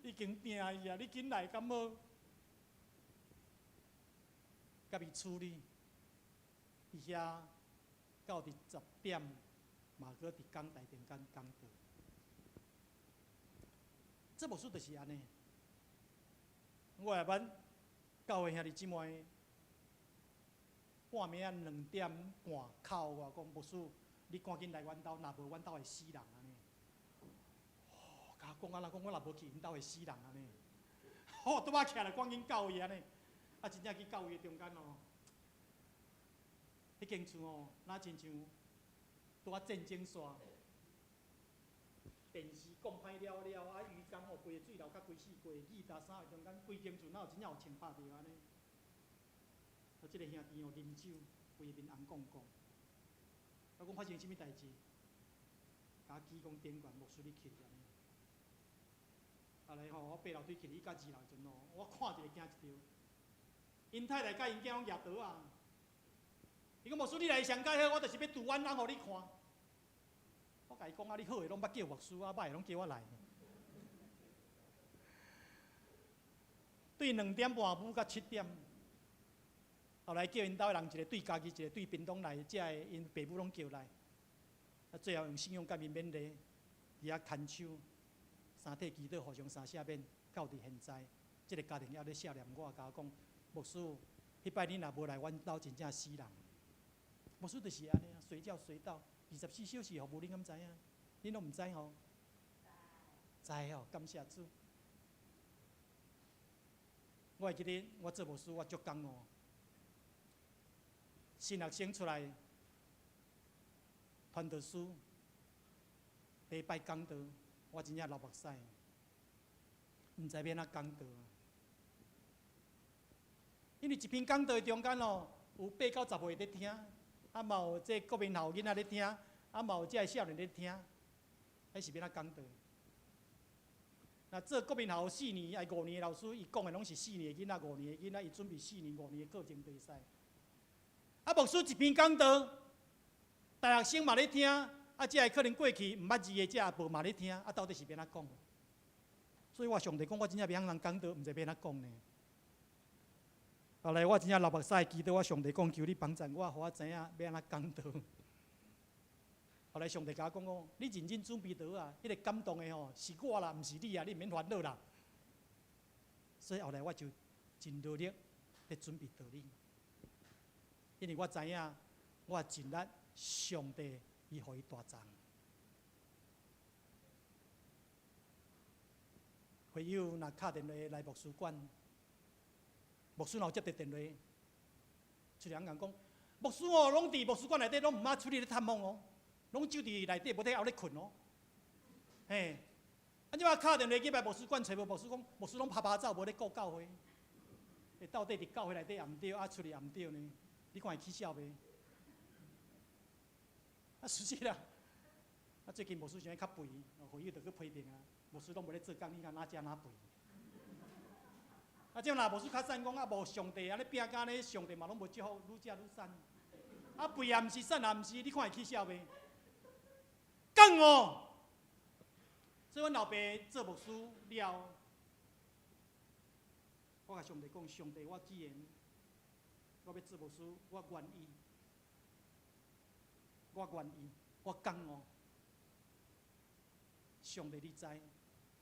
已经定伊啊，你紧来敢好？甲伊处理，伊遐到伫10点，嘛搁伫讲台顶讲道。这牧师就是安尼。我下班教会兄弟姊妹，半暝啊2点半敲我讲牧师，你赶紧来阮兜，若无阮兜会死人安尼。哦，甲我讲啊，人讲我若无去，因兜会死人安尼。哦，拄仔起来赶紧到伊安尼，真正去到伊中间哦，迄间厝哦，哪亲像拄仔战争线。电视讲歹了了，鱼缸吼规个水流甲规死过，椅搭衫中间规间厝哪有真正有穿拍着安尼？即个兄弟吼啉酒，规个面红光光。我讲发生啥物代志？甲我举讲点管牧师你去安尼。后来吼，我爬楼梯去伊甲2楼时阵吼，我看一个惊一跳。因太太甲因囝拢举刀啊！伊讲牧师你来上解好，我就是要拄阮翁互你看。我甲伊讲啊，你好诶，拢捌叫牧师啊，歹诶，拢叫我来。对2点半舞到7点，后来叫因兜诶人一个对家己，一个对屏东来，遮个因爸母拢叫来。啊，最后用信用甲面免礼，伫遐牵手，三体祈祷，互相三赦免，到伫现在，即个家庭还咧写念我，甲我讲，牧师，迄摆你若无来，阮兜真正死人。牧师就是安尼啊，随叫随到。24小时服务，恁敢知影？恁拢毋知吼？知吼，感谢主。我会记得我做牧师，我足讲哦。新学生出来，传道书，第一摆讲道，我真正流目屎，毋知要安怎讲道。因为一篇讲道中间哦，有8到10岁在听。嘛有这国民校囡仔咧听，嘛有这少年咧听，迄是要安怎讲道？那做国民校4年，爱5年的老师，伊讲的拢是4年的囡仔、5年的囡仔，伊准备4年、5年的课程比赛。牧师一篇讲道，大学生嘛咧听，这个可能过去毋捌字的，这也无嘛咧听，到底是要安怎讲？所以我上帝讲，我真正要向人讲道，毋知要安怎讲呢？后来我真正流目屎，祈祷我上帝讲，求你帮助我，互我知影要安怎讲道。后来上帝甲我讲，你认真准备倒啊，迄个感动的吼是我啦，毋是你啊，你毋免烦恼啦。所以后来我就真努力咧准备倒你，因为我知影我尽力，上帝伊互伊大赞。会友若敲电话来牧师馆。牧师若有接到电话，出人讲讲，牧师哦，拢伫牧师馆内底，拢毋捌出去咧探访哦，拢就伫内底，无伫后咧困哦。嘿，即摆敲电话去来牧师馆找无牧师，讲牧师拢拍拍走，无咧顾教会。到底伫教会内底也毋对，出去也毋对呢？你看会起笑袂？实际啦，最近牧师想较肥，会友就去批评啊，牧师拢无咧做工，你看哪食哪肥。即若牧师较瘦讲，无上帝安尼拼甲呢，上帝嘛拢无祝福，愈食愈瘦。肥也毋是，瘦也毋是，你看会起笑袂？讲哦！所以阮老爸做牧师了，我甲上帝讲，上帝，我既然我要做牧师，我愿意，我愿意，我讲哦。上帝你知，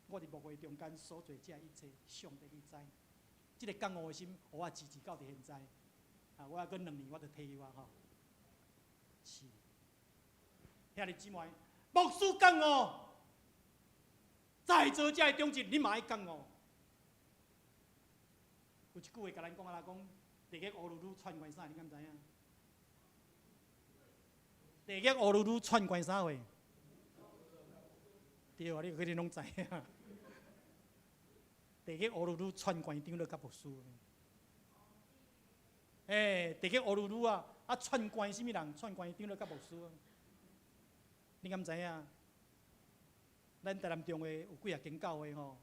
我伫牧会中间所做这一切，上帝你知。这个感恩的心，互我支持到伫现在。啊，我还搁2年，我就退休啊吼。是，兄弟姊妹，牧师感恩，在座这中职，你嘛爱感恩。有一句话甲咱讲啊，讲地狱乌噜噜串关啥，你敢知影？地狱乌噜噜串关啥话？对啊，你可能拢知影。地狱乌噜噜串关长了甲牧师。地狱乌噜噜啊，串关什么人？串关长了甲牧师。你敢知影？咱台南中的有几啊间教会吼，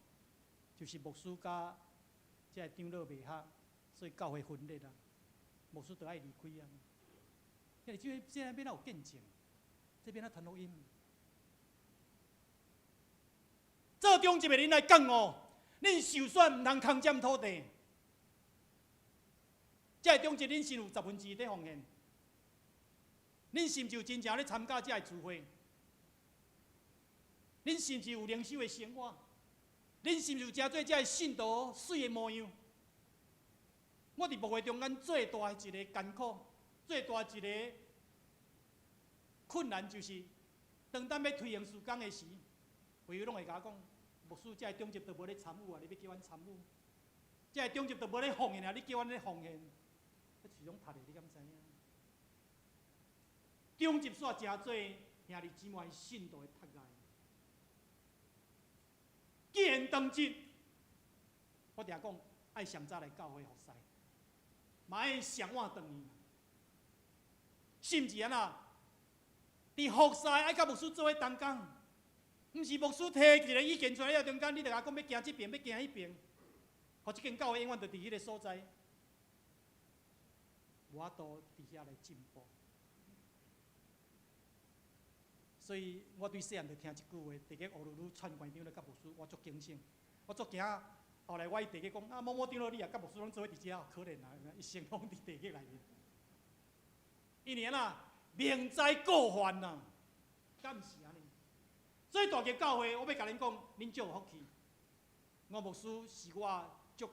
就是牧师甲这长老袂合，所以教会分裂啦，牧师就爱离开啊。因为这边有见证，这边传福音。做中一个人来讲哦，恁受选毋通空占土地，这中一恁是有1/10在奉献，恁是毋是有真正咧参加这个聚会？恁是毋是有灵修的生活？恁是毋是有真做这个信徒水的模样？我伫牧会中间最大一个艰苦，最大一个困难就是，当咱要推行事工的时，会友拢会甲我讲，牧师，这个中级都无咧参与啊，你要叫阮参与；这个中级都无咧奉献啊，你叫阮咧奉献，迄是种读的，你敢知影？中级煞真多兄弟姊妹信徒的读爱。既然当真，我定讲爱上早来教会服侍，嘛爱上晚回去，甚至安那，伫服侍爱甲牧师做伙同工，毋是牧师提一个意见出来了，中间你著甲讲要行这边，要行迄边，互即间教会永远著伫迄个所在，无法度伫遐来进步。所以我对细汉就听一句话：地狱乌噜噜串关长了甲牧师，我足警醒，我足惊。后来我伊地狱讲啊，某某长老你啊，甲牧师拢做伙伫遮，可怜啊，一生拢伫地狱内面。一年啊，命灾过患呐，敢毋是安尼？所以大家教会，我要甲恁讲，恁足有福气。我牧师是我足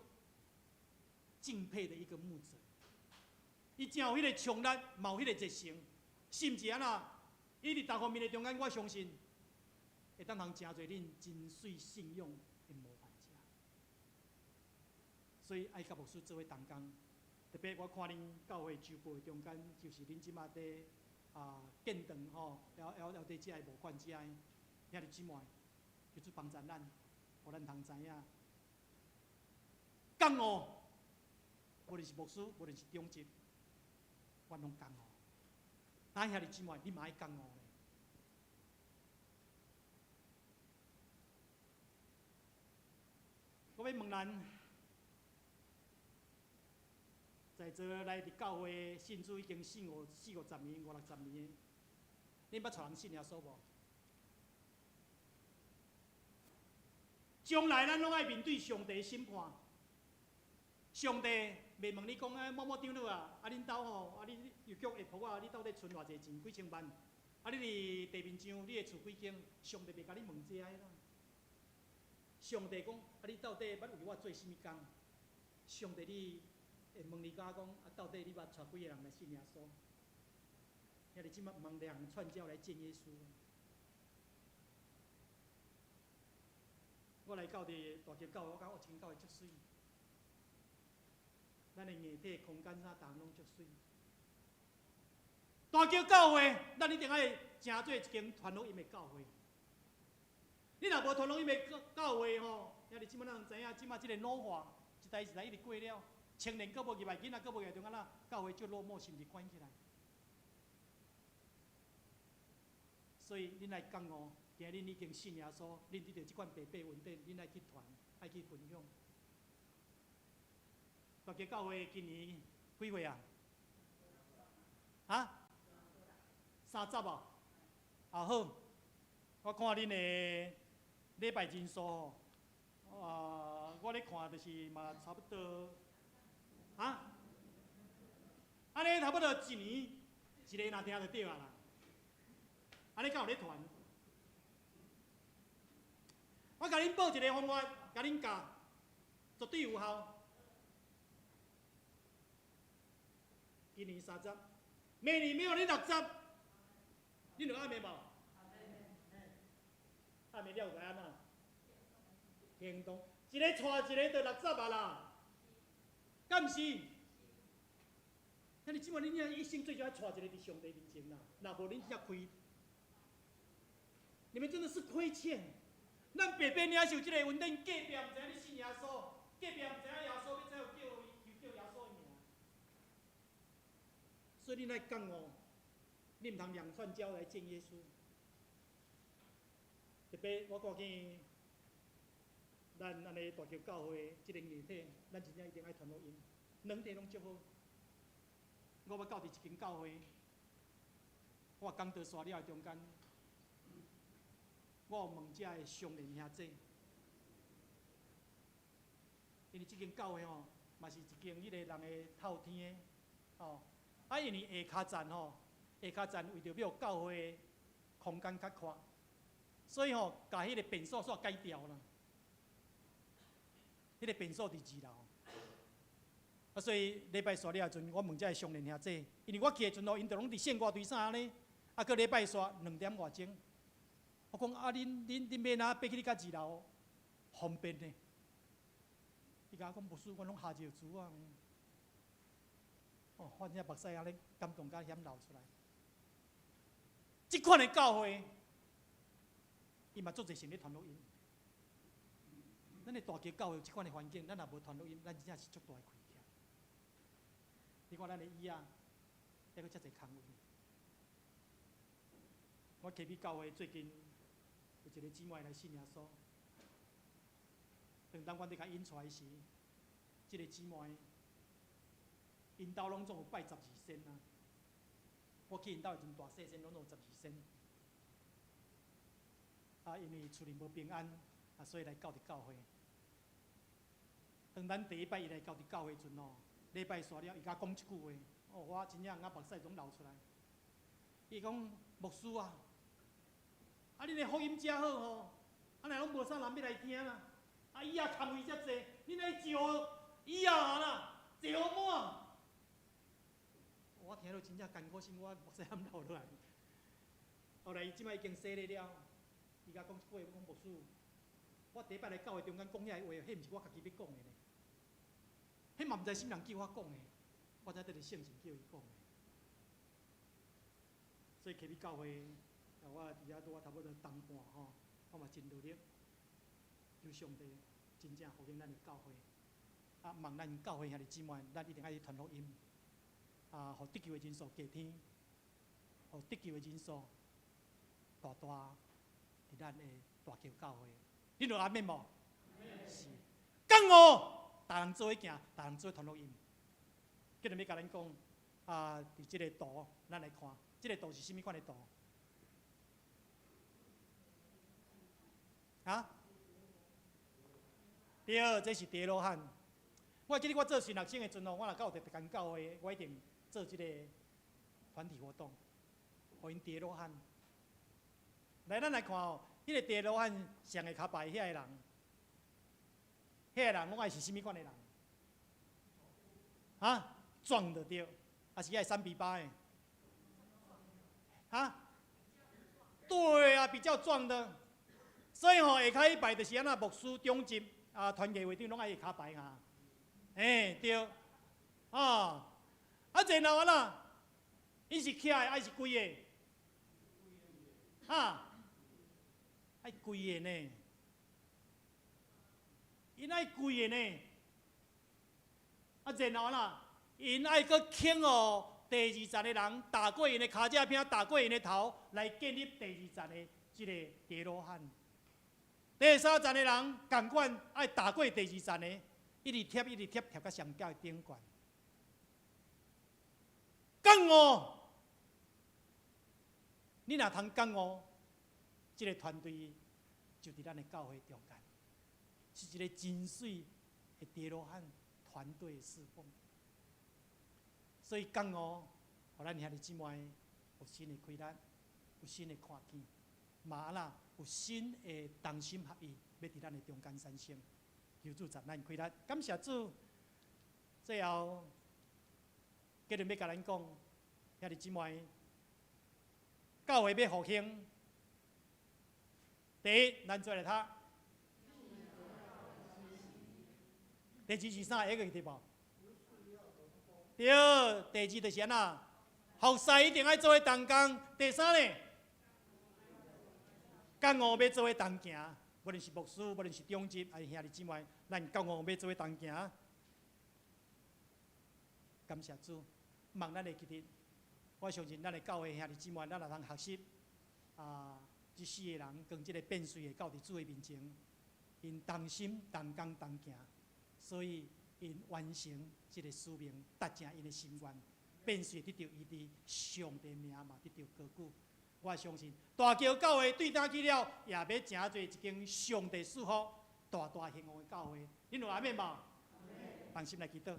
敬佩的一个牧者，伊真有迄个冲力，嘛有迄个热诚，甚至安那。伊伫各方面的中间，我相信会当通真侪恁真水信用的模范者。所以爱甲牧师做伙同工，特别我看恁教会周报中间，就是恁即马伫建堂吼，了伫即个无管遮的兄弟姊妹，求主帮助咱，互咱通知影。感恩，无论是牧师，无论是中职，我拢感恩。咱兄弟姊妹，你嘛爱感恩咧。我要问咱，在座来伫教会信主已经40、50年、50、60年，恁捌带人信耶稣无？将来咱拢爱面对上帝审判。上帝袂问你讲某某长老啊，恁兜吼，你邮局下仆啊，你到底存偌济钱？几千万？你伫地面上，你的厝几间？上帝袂甲你问这个啦。上帝讲你到底捌为我做甚物工？上帝你会问你甲讲到底你捌带几个人来信耶稣？兄弟姊妹，毋通两人串教来见耶稣。我来到伫大桥教会，我感觉真教会足水。咱的硬体空间啥，逐项拢足水。大桥教会，咱一定爱成做一间传福音的教会。你若无传福音的教会吼，兄弟姊妹，咱知影，即马即个老化一代一代一直过了，青年搁无入来，囡仔搁无入来，中间啦，教会就落寞，甚至关起来。所以恁来讲哦，今日恁已经信耶稣，恁得到即款白白稳定，恁爱去传，爱去分享。大家教会今年几岁啊？30哦。啊好，我看恁的礼拜人数吼，我咧看就是嘛差不多，安尼差不多一年一个若听就对啊啦。安尼敢有咧传？我甲恁报一个方法，甲恁教，绝对有效。今年30，明年没有你60，恁有暗暝无？暗暝了有该安怎？行动，一个带一个就60啊啦，敢毋是？那你即摆恁一生最少要带一个伫上帝面前啦，若无恁真正亏，你们真的是亏欠。咱白白领受即个恩典，隔壁毋知影你信耶稣，隔壁毋知影耶稣，要才有叫耶稣的名。所以恁爱讲哦，你毋通两串胶来见耶稣。特别我看见咱安尼大桥教会即个硬体，咱真正一定爱传福音，两地拢足好。我要到伫一间教会，我讲道刷了中间，我有问遮个上人兄弟，因为即间教会吼，嘛是一间迄个人的透天的，哦，啊因为下骹站吼，下骹站为着要教会的空间较宽，所以吼，甲迄个便所煞改掉啦，迄个便所伫2楼。啊，所以礼拜刷了阵，我问遮个上人兄弟，因为我去的阵吼，因着拢伫线外堆衫呢，啊，搁礼拜刷2点外钟。我讲啊，恁要哪爬去你甲2楼方便呢？伊甲我讲，牧师，我拢下着厝啊。哦，我真正目屎安尼感动甲险流出来。即款的教会，伊嘛足侪想咧传福音。咱的大桥教会有即款的环境，咱若无传福音，咱真正是足大的亏欠。你看咱的椅啊，还阁遮侪空位。我 KB 教会最近有一个姊妹来信耶稣，当阮伫甲引出来时，即个姊妹，因兜拢总有拜12仙啊。我去因兜时阵，大细仙拢有12仙。啊，因为厝里无平安，啊，所以来到伫教会。当咱第一摆伊来到伫教会阵哦，礼拜煞了，伊甲讲一句话，哦，我真正目屎总流出来。伊讲牧师啊，啊，恁的福音真好吼，啊，若拢无啥人要来听啦，啊，椅仔空位遮济，恁来招椅仔啦，坐好满。我听到真正艰苦心，我目屎喊流落来。后来伊即摆已经洗礼了，伊甲讲一句话，讲牧师，我第一摆来教会中间讲遐个话，迄毋是我家己要讲的呢，迄嘛毋知啥人叫我讲的，我才得伫圣经叫伊讲的。所以 KB 教会，我伫遐拄啊差不多当半吼，我嘛真努力，求上帝真正复兴咱的教会，啊，望咱教会兄弟姊妹，咱一定爱去传福音，啊，互得救的人数加添，互得救的人数大大伫咱的大桥教会，恁有阿免无？是，讲哦，大人做伙行，大人做伙传福音。今日要甲咱讲，啊，伫即个图，咱来看。这个图是甚物款的图？啊？对，这是第罗汉。我记得我做神学生的阵哦，我若到特间教会，我一定做这个团体活动，互因第罗汉。来，咱来看哦，迄个第罗汉上个骹排遐个人，遐个人我爱是甚物款的人？啊？壮的对，还是爱3比8的？啊，对啊，比较壮的，所以吼下骹一排就是安那牧师、中级啊、团契会长拢爱下骹排哈，对，啊，然后安那，因是徛的还是跪的？爱跪的呢，因爱跪的呢，然后啦，因爱搁请哦。第2站的人打过因的骹脚片，打过因的头，来建立第2站的这个第罗汉。第3站的人共款爱打过第2站的，一直贴到上脚的顶悬。讲哦，你若通讲哦，这个团队就伫咱的教会中间，是一个真水的第罗汉团队侍奉。所以讲哦，互咱兄弟姊妹有新的开展，有新的看见，嘛啦有新的同心合意，要伫咱的中间产生。求主赞咱开力，感谢主。最后，结论要甲咱讲，兄弟姊妹，教会要复兴。第一，咱做来读。第二是啥？会记得无？对，第二就是安那，服侍一定要做伙同工。第三呢，教务要做伙同行，无论是牧师，无论是长执，还是兄弟姊妹，咱教务要做伙同行。感谢主，望咱会记得。我相信咱的教会兄弟姊妹，咱也通学习这4个人跟这个变水的到伫主的面前，因同心同工同行，所以因完成这个使命，达成因的心愿，变水得到医治，上帝名嘛得到高举。我相信大桥教会对打去了，也要真侪一间上帝祝福、大大兴旺的教会。恁有阿免吗？放心来祈祷。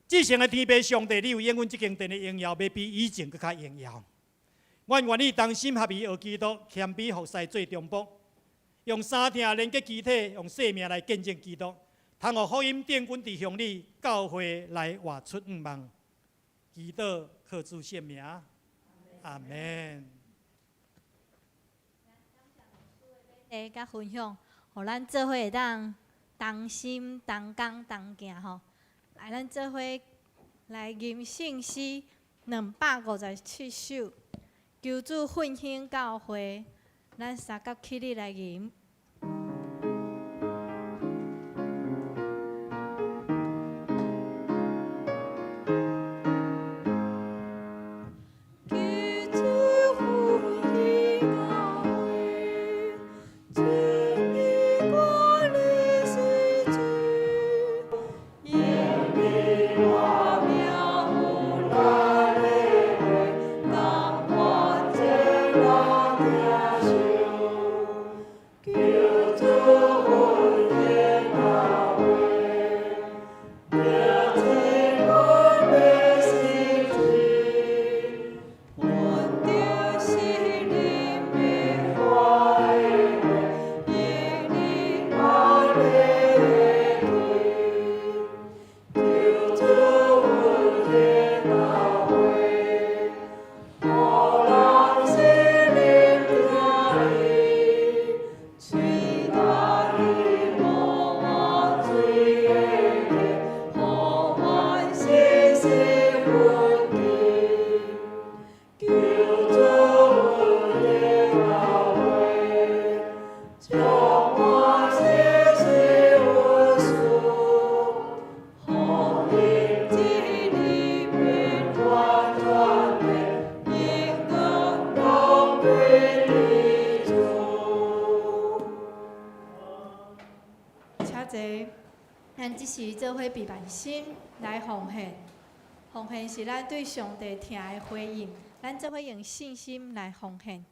至诚的天父上帝，你有应允这间殿的荣耀，要比以前更较荣耀。我愿意同心合意学基督，谦卑服侍做中保，用三听连结肢体，用生命来见证基督，通互福音电滚地向你教会来活出愿望。祈祷靠主圣名，阿门。甲分享，互咱做伙会当同心同工同行吼。来，咱做伙来吟圣诗257首，求主复兴教会，咱三角起立来吟。咱即时做伙备万心来奉献，奉献是咱对上帝听的回应，咱做伙用信心来奉献。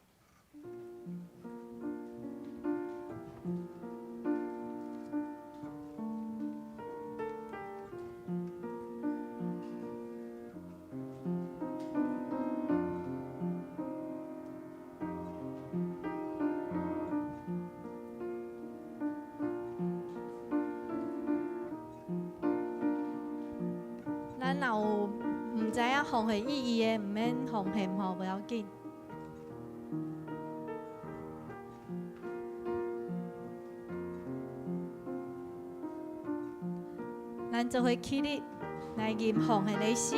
咱若有毋知影奉献意义的，毋免奉献吼，无要紧。咱做伙起立来吟奉献的诗。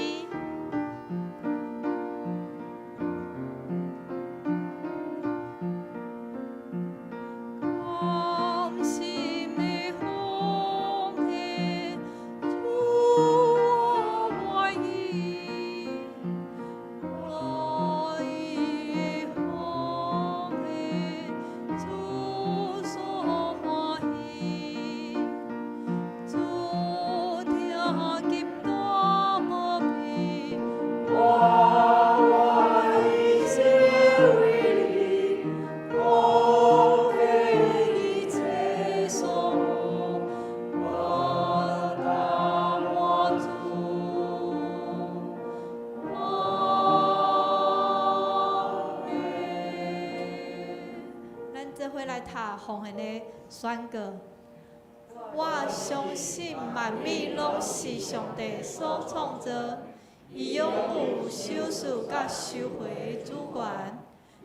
下奉献的宣告。我相信万物拢是上帝所创造，伊拥有收视甲收回的主权。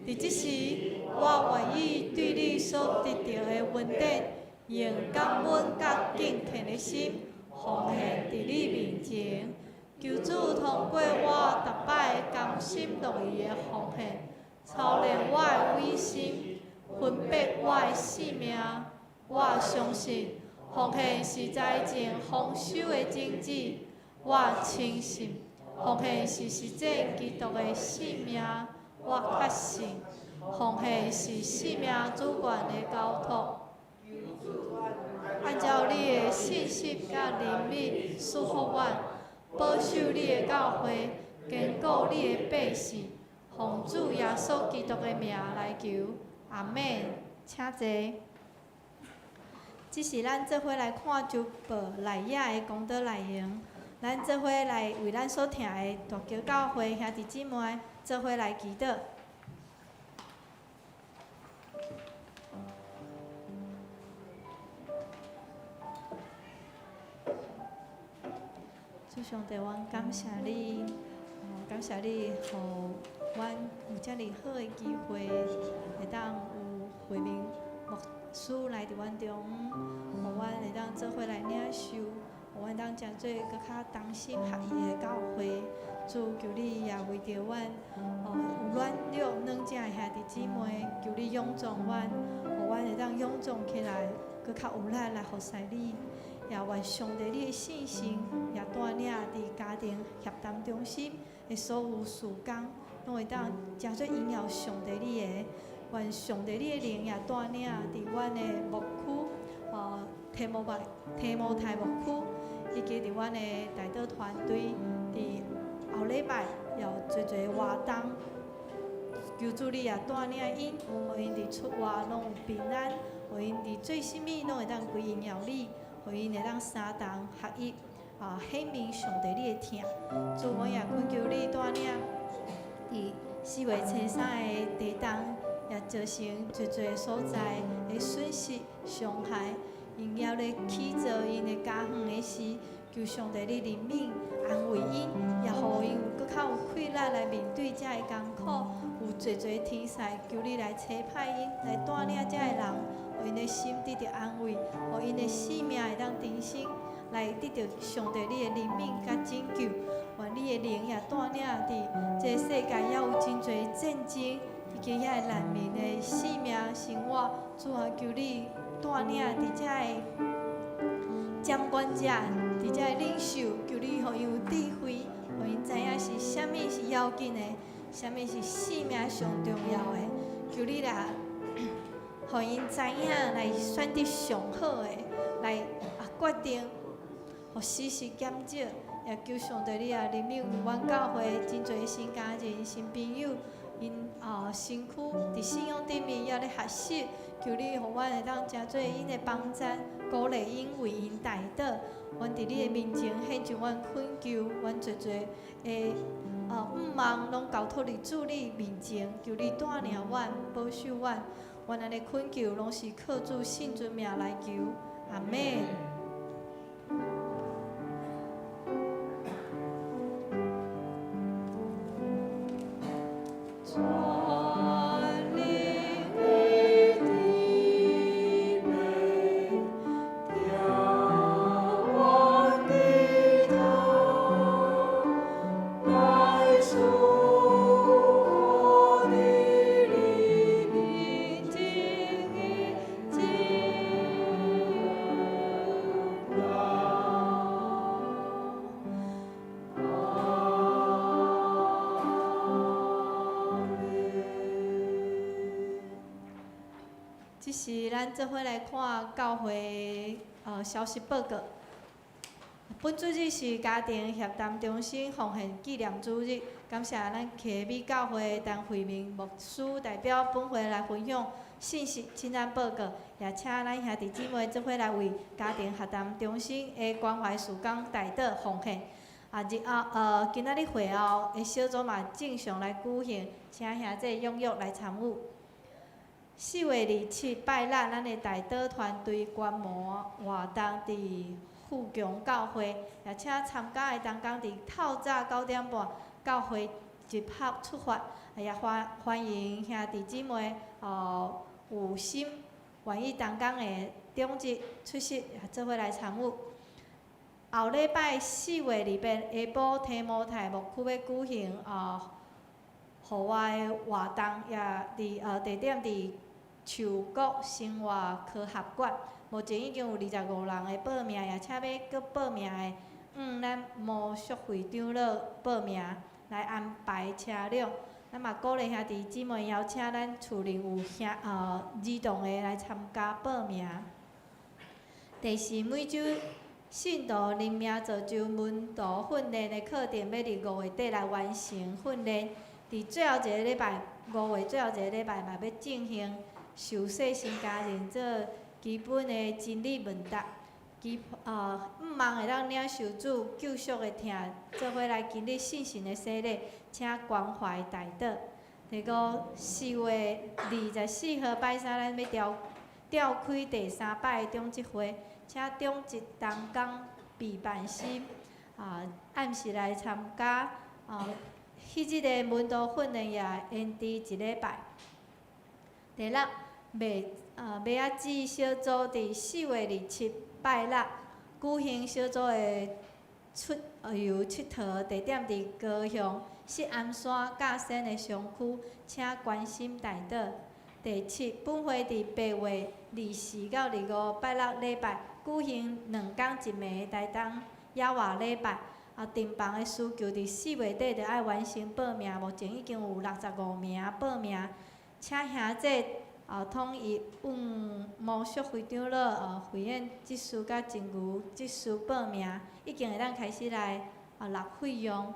伫即时，我愿意对你所得到的恩典，用感恩甲敬虔的心奉献伫你面前。求主通过我逐摆甘心乐意的奉献，操练我的委心，分别我的性命。我相信奉献是财前丰收的种子。我轻信奉献是实践基督的性命。我确信奉献是性命主权的交托。按照你的信息甲灵力赐福我，保守你的教会，坚固你的百姓，奉主耶稣基督的名来求，阿门。请坐。这是咱做伙来看周报内野的功德内容。咱做伙来为咱所听的大桥教会兄弟姊妹做伙来祈祷。主上帝，阮感谢你，感谢你，互阮有遮尔好的机会，会当有慧明牧师来伫阮中，互阮会当做伙来领受，互阮当诚做搁较同心合意的教会。主求你也为着阮，有软弱软正的兄弟姊妹，求你勇壮阮，互阮会当勇壮起来，搁较有力来服侍你。也愿上帝你的信心，也带领伫家庭协谈中心的所有事工，拢会当诚做荣耀上帝你的。愿上帝你的灵也带领伫阮的牧区，提摩太牧区，以及伫阮的代祷团队，伫后礼拜也有侪活动。求主你也带领因，互因伫出外拢有平安，互因伫做甚物拢会当归荣耀你。互因会当三同合一，显明上帝你的疼。主，我也恳求你带领伫4月初3的地动，也造成侪所在的损失伤害。因也咧起造因的家园的时，求上帝你怜悯安慰因，也互因有搁较有气力来面对遮的艰苦。有侪天灾，求你来差派因，来带领遮的人。互因的心得到安慰，互因的性命会当重生，来得到上帝你的怜悯甲拯救。愿你的灵也带领伫这世界也有真侪战争，以及遐的难民的性命生活。主啊，求你带领伫遮的掌管者，伫遮的领袖，求你互因有智慧，互因知影是啥物是要紧的，啥物是性命上重要的。求你来。互因知影来选择上好的，来决定，互事实减少，也求上帝你怜悯阮教会真侪新家人、新朋友，因身躯伫信仰顶面也咧学习，求你互阮会当诚做因的帮赞，鼓励因为因代祷。阮伫你的面前献上阮恳求，阮侪的毋望拢交托伫主你面前，求你带领阮，保守阮。阮安尼恳求，拢是靠主圣尊名来求，阿门。这是咱做伙来看教会消息报告。本主日是家庭协谈中心奉献纪念主日，感谢咱启美教会陈慧明牧师代表本会来分享信息请咱报告，也请咱兄弟姊妹做伙来为家庭协谈中心的关怀事工代祷奉献。今仔日会后的小组嘛正常来举行，请兄弟踊跃来参与。4月27拜六，咱的大岛团队观摩活动伫富强教会，也请参加的同工伫透早9点半教会集合出发，也欢迎兄弟姊妹有心愿意同工的中日出席，做伙来参与。后礼拜4月28下晡，天母台牧区要举行户外的活动，也地点伫树国生活科学馆。目前已经有25人的报名，也请要搁报名的，咱魔术会长老报名来安排车辆。咱嘛鼓励兄弟姊妹邀请咱厝邻有儿童的来参加报名。第四，每周信徒灵命造就门徒训练的课程，要伫5月底来完成训练。伫最后一个礼拜，5月最后一个礼拜嘛要进行受洗新家人做基本的真理问答。毋望会当领受主救赎的听，做伙来经历信心的洗礼，请关怀大岛。第5，4月24号拜三，咱要召开第3摆的中集会，请中集同工备办心暗时来参加迄个门徒训练也延迟1礼拜。第6，麦仔子小组伫4月27拜六举行小组的出游佚佗，地点伫高雄锡安山甲仙的商区，请关心大岛。第7，本会伫8月24到25拜六礼拜举行2天1暝的台东野外礼拜。订房的需求伫4月底就要完成报名，目前已经有65名报名，请兄弟统一问魔术会长老慧燕执事甲真如执事报名，已经会当开始来纳费用。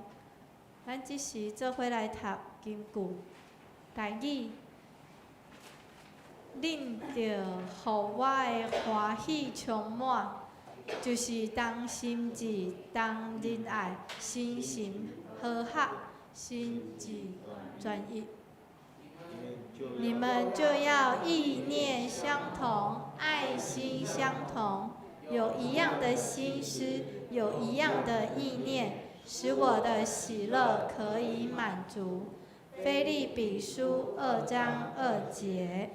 咱即时做伙来读金句，台语。恁着互我的欢喜充满，就是当心志、当仁爱、心性和合、心智专一。你们就要意念相同，爱心相同，有一样的心思，有一样的意念，使我的喜乐可以满足。腓立比书2章2节。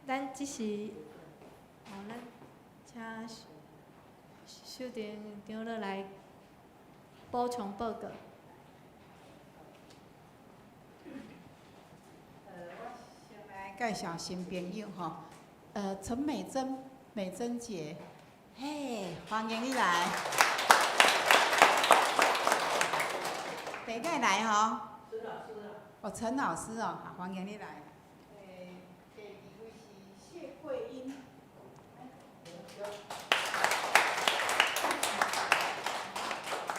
咱即时，咱请秀婷长老来补充报告。我先来介绍新朋友吼，陈美珍，美珍姐，嘿，欢迎你来。第一个来吼，陈老师啊。哦，陈老师哦，好，欢迎你来。第2位是谢慧英。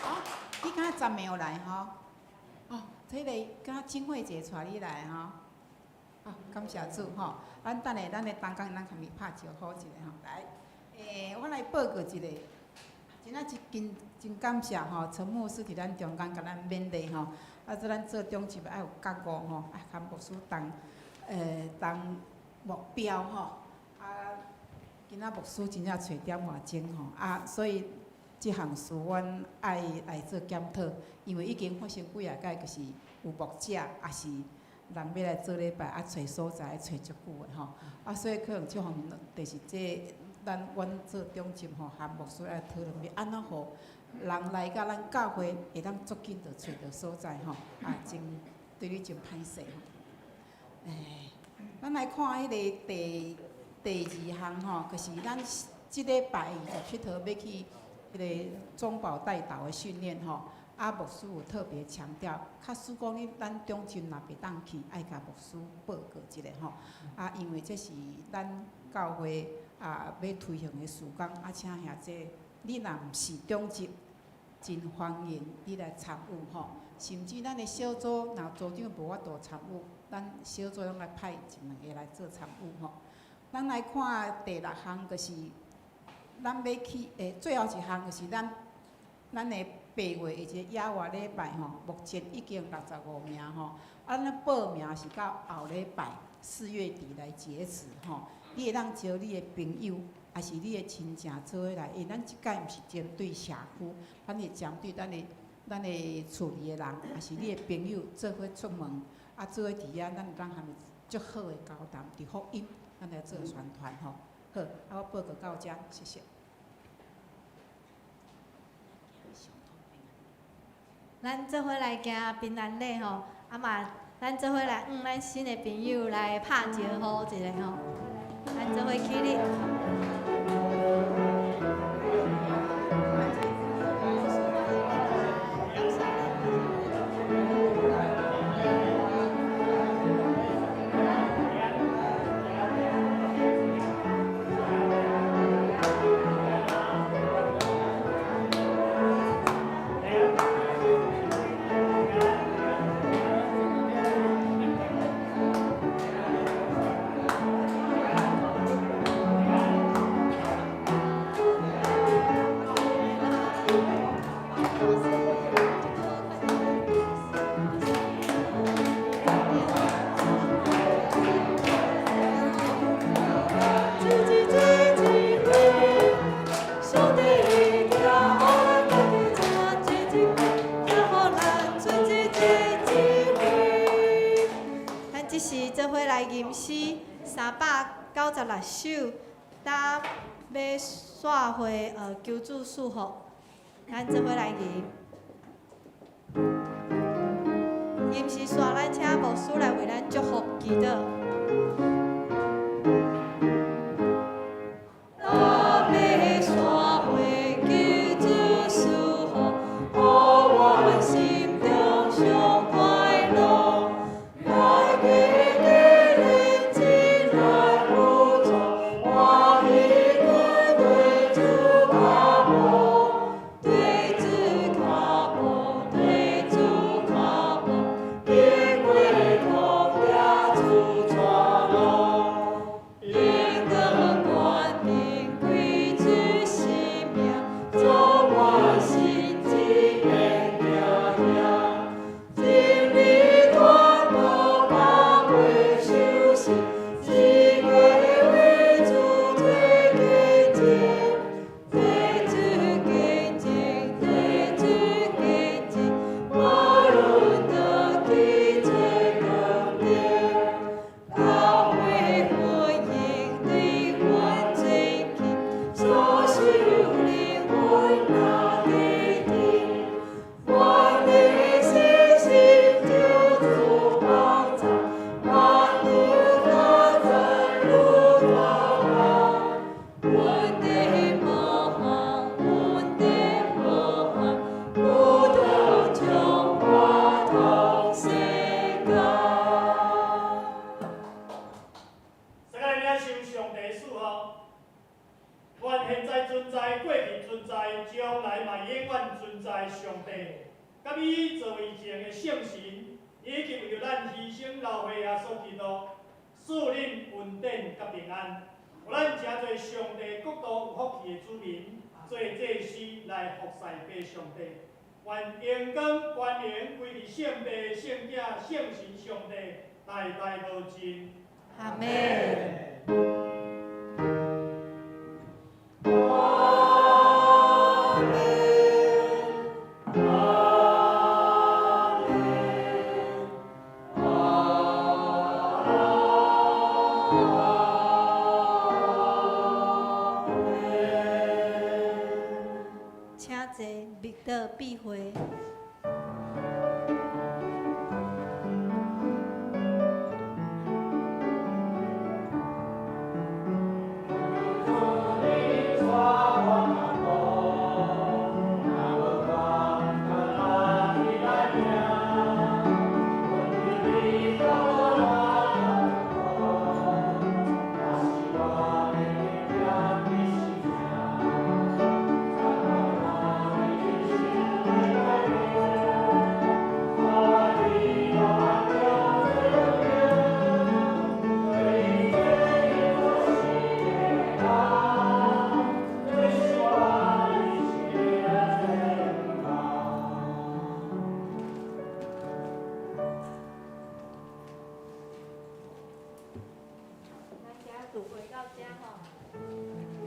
哦，你敢昨暝有来吼？哦，这个敢金惠姐带你来吼。啊，感谢主吼！咱等下，咱的同工咱甲伊拍招呼一下吼。来，我来报告一下，真啊真感谢吼，陈牧师伫咱中间甲咱勉励吼。啊，做咱做中集爱有觉悟吼，啊，甲牧师同目标吼。啊，今仔牧师真正找点外钟吼，啊，所以即项事阮爱来做检讨，因为已经发生几啊届，就是有牧者也是。人要来做礼拜，啊，找所在找足久的吼，啊，所以可能这方面就是阮做中心吼，和牧师来讨论要安怎互人来甲咱教会会当足紧着找着所在吼，啊，真对你真歹势吼。咱来看迄个第2项吼，就是咱即礼拜27号要去迄个中保带导的训练吼。啊，牧师有特别强调，假使讲你咱中心若袂当去，爱甲牧师报告一下吼。啊，因为这是咱教会要推行的事工，啊，请兄弟，你若毋是中级，真欢迎你来参与吼。甚至咱的小组，若组长无法度参与，咱小组拢来派1、2个来做参与吼。咱来看第6项，就是咱要去最后一项，就是咱的8月的一个野外礼拜吼，目前已经65名吼，咱报名是到后礼拜4月底来截止吼。你会当招你的朋友，还是你的亲戚做伙来，因为咱即届毋是针对社区，咱是针对咱的厝里的人，还是你的朋友做伙出门，做伙伫遐，咱有当含足好的交谈，伫福音，咱来做宣传吼。好，我报告到遮，谢谢。咱做伙来行平安礼吼，嘛，咱做伙来咱新的朋友来拍招呼一下吼，咱做伙起立。诗396首，搭要煞回求助祝福，咱做伙来吟。吟诗煞，咱请牧师来为咱祝福祈祷。愿荣光冠冕归于圣父、圣子、圣神上帝，代代无尽。阿门。密道避讳。回到家吼。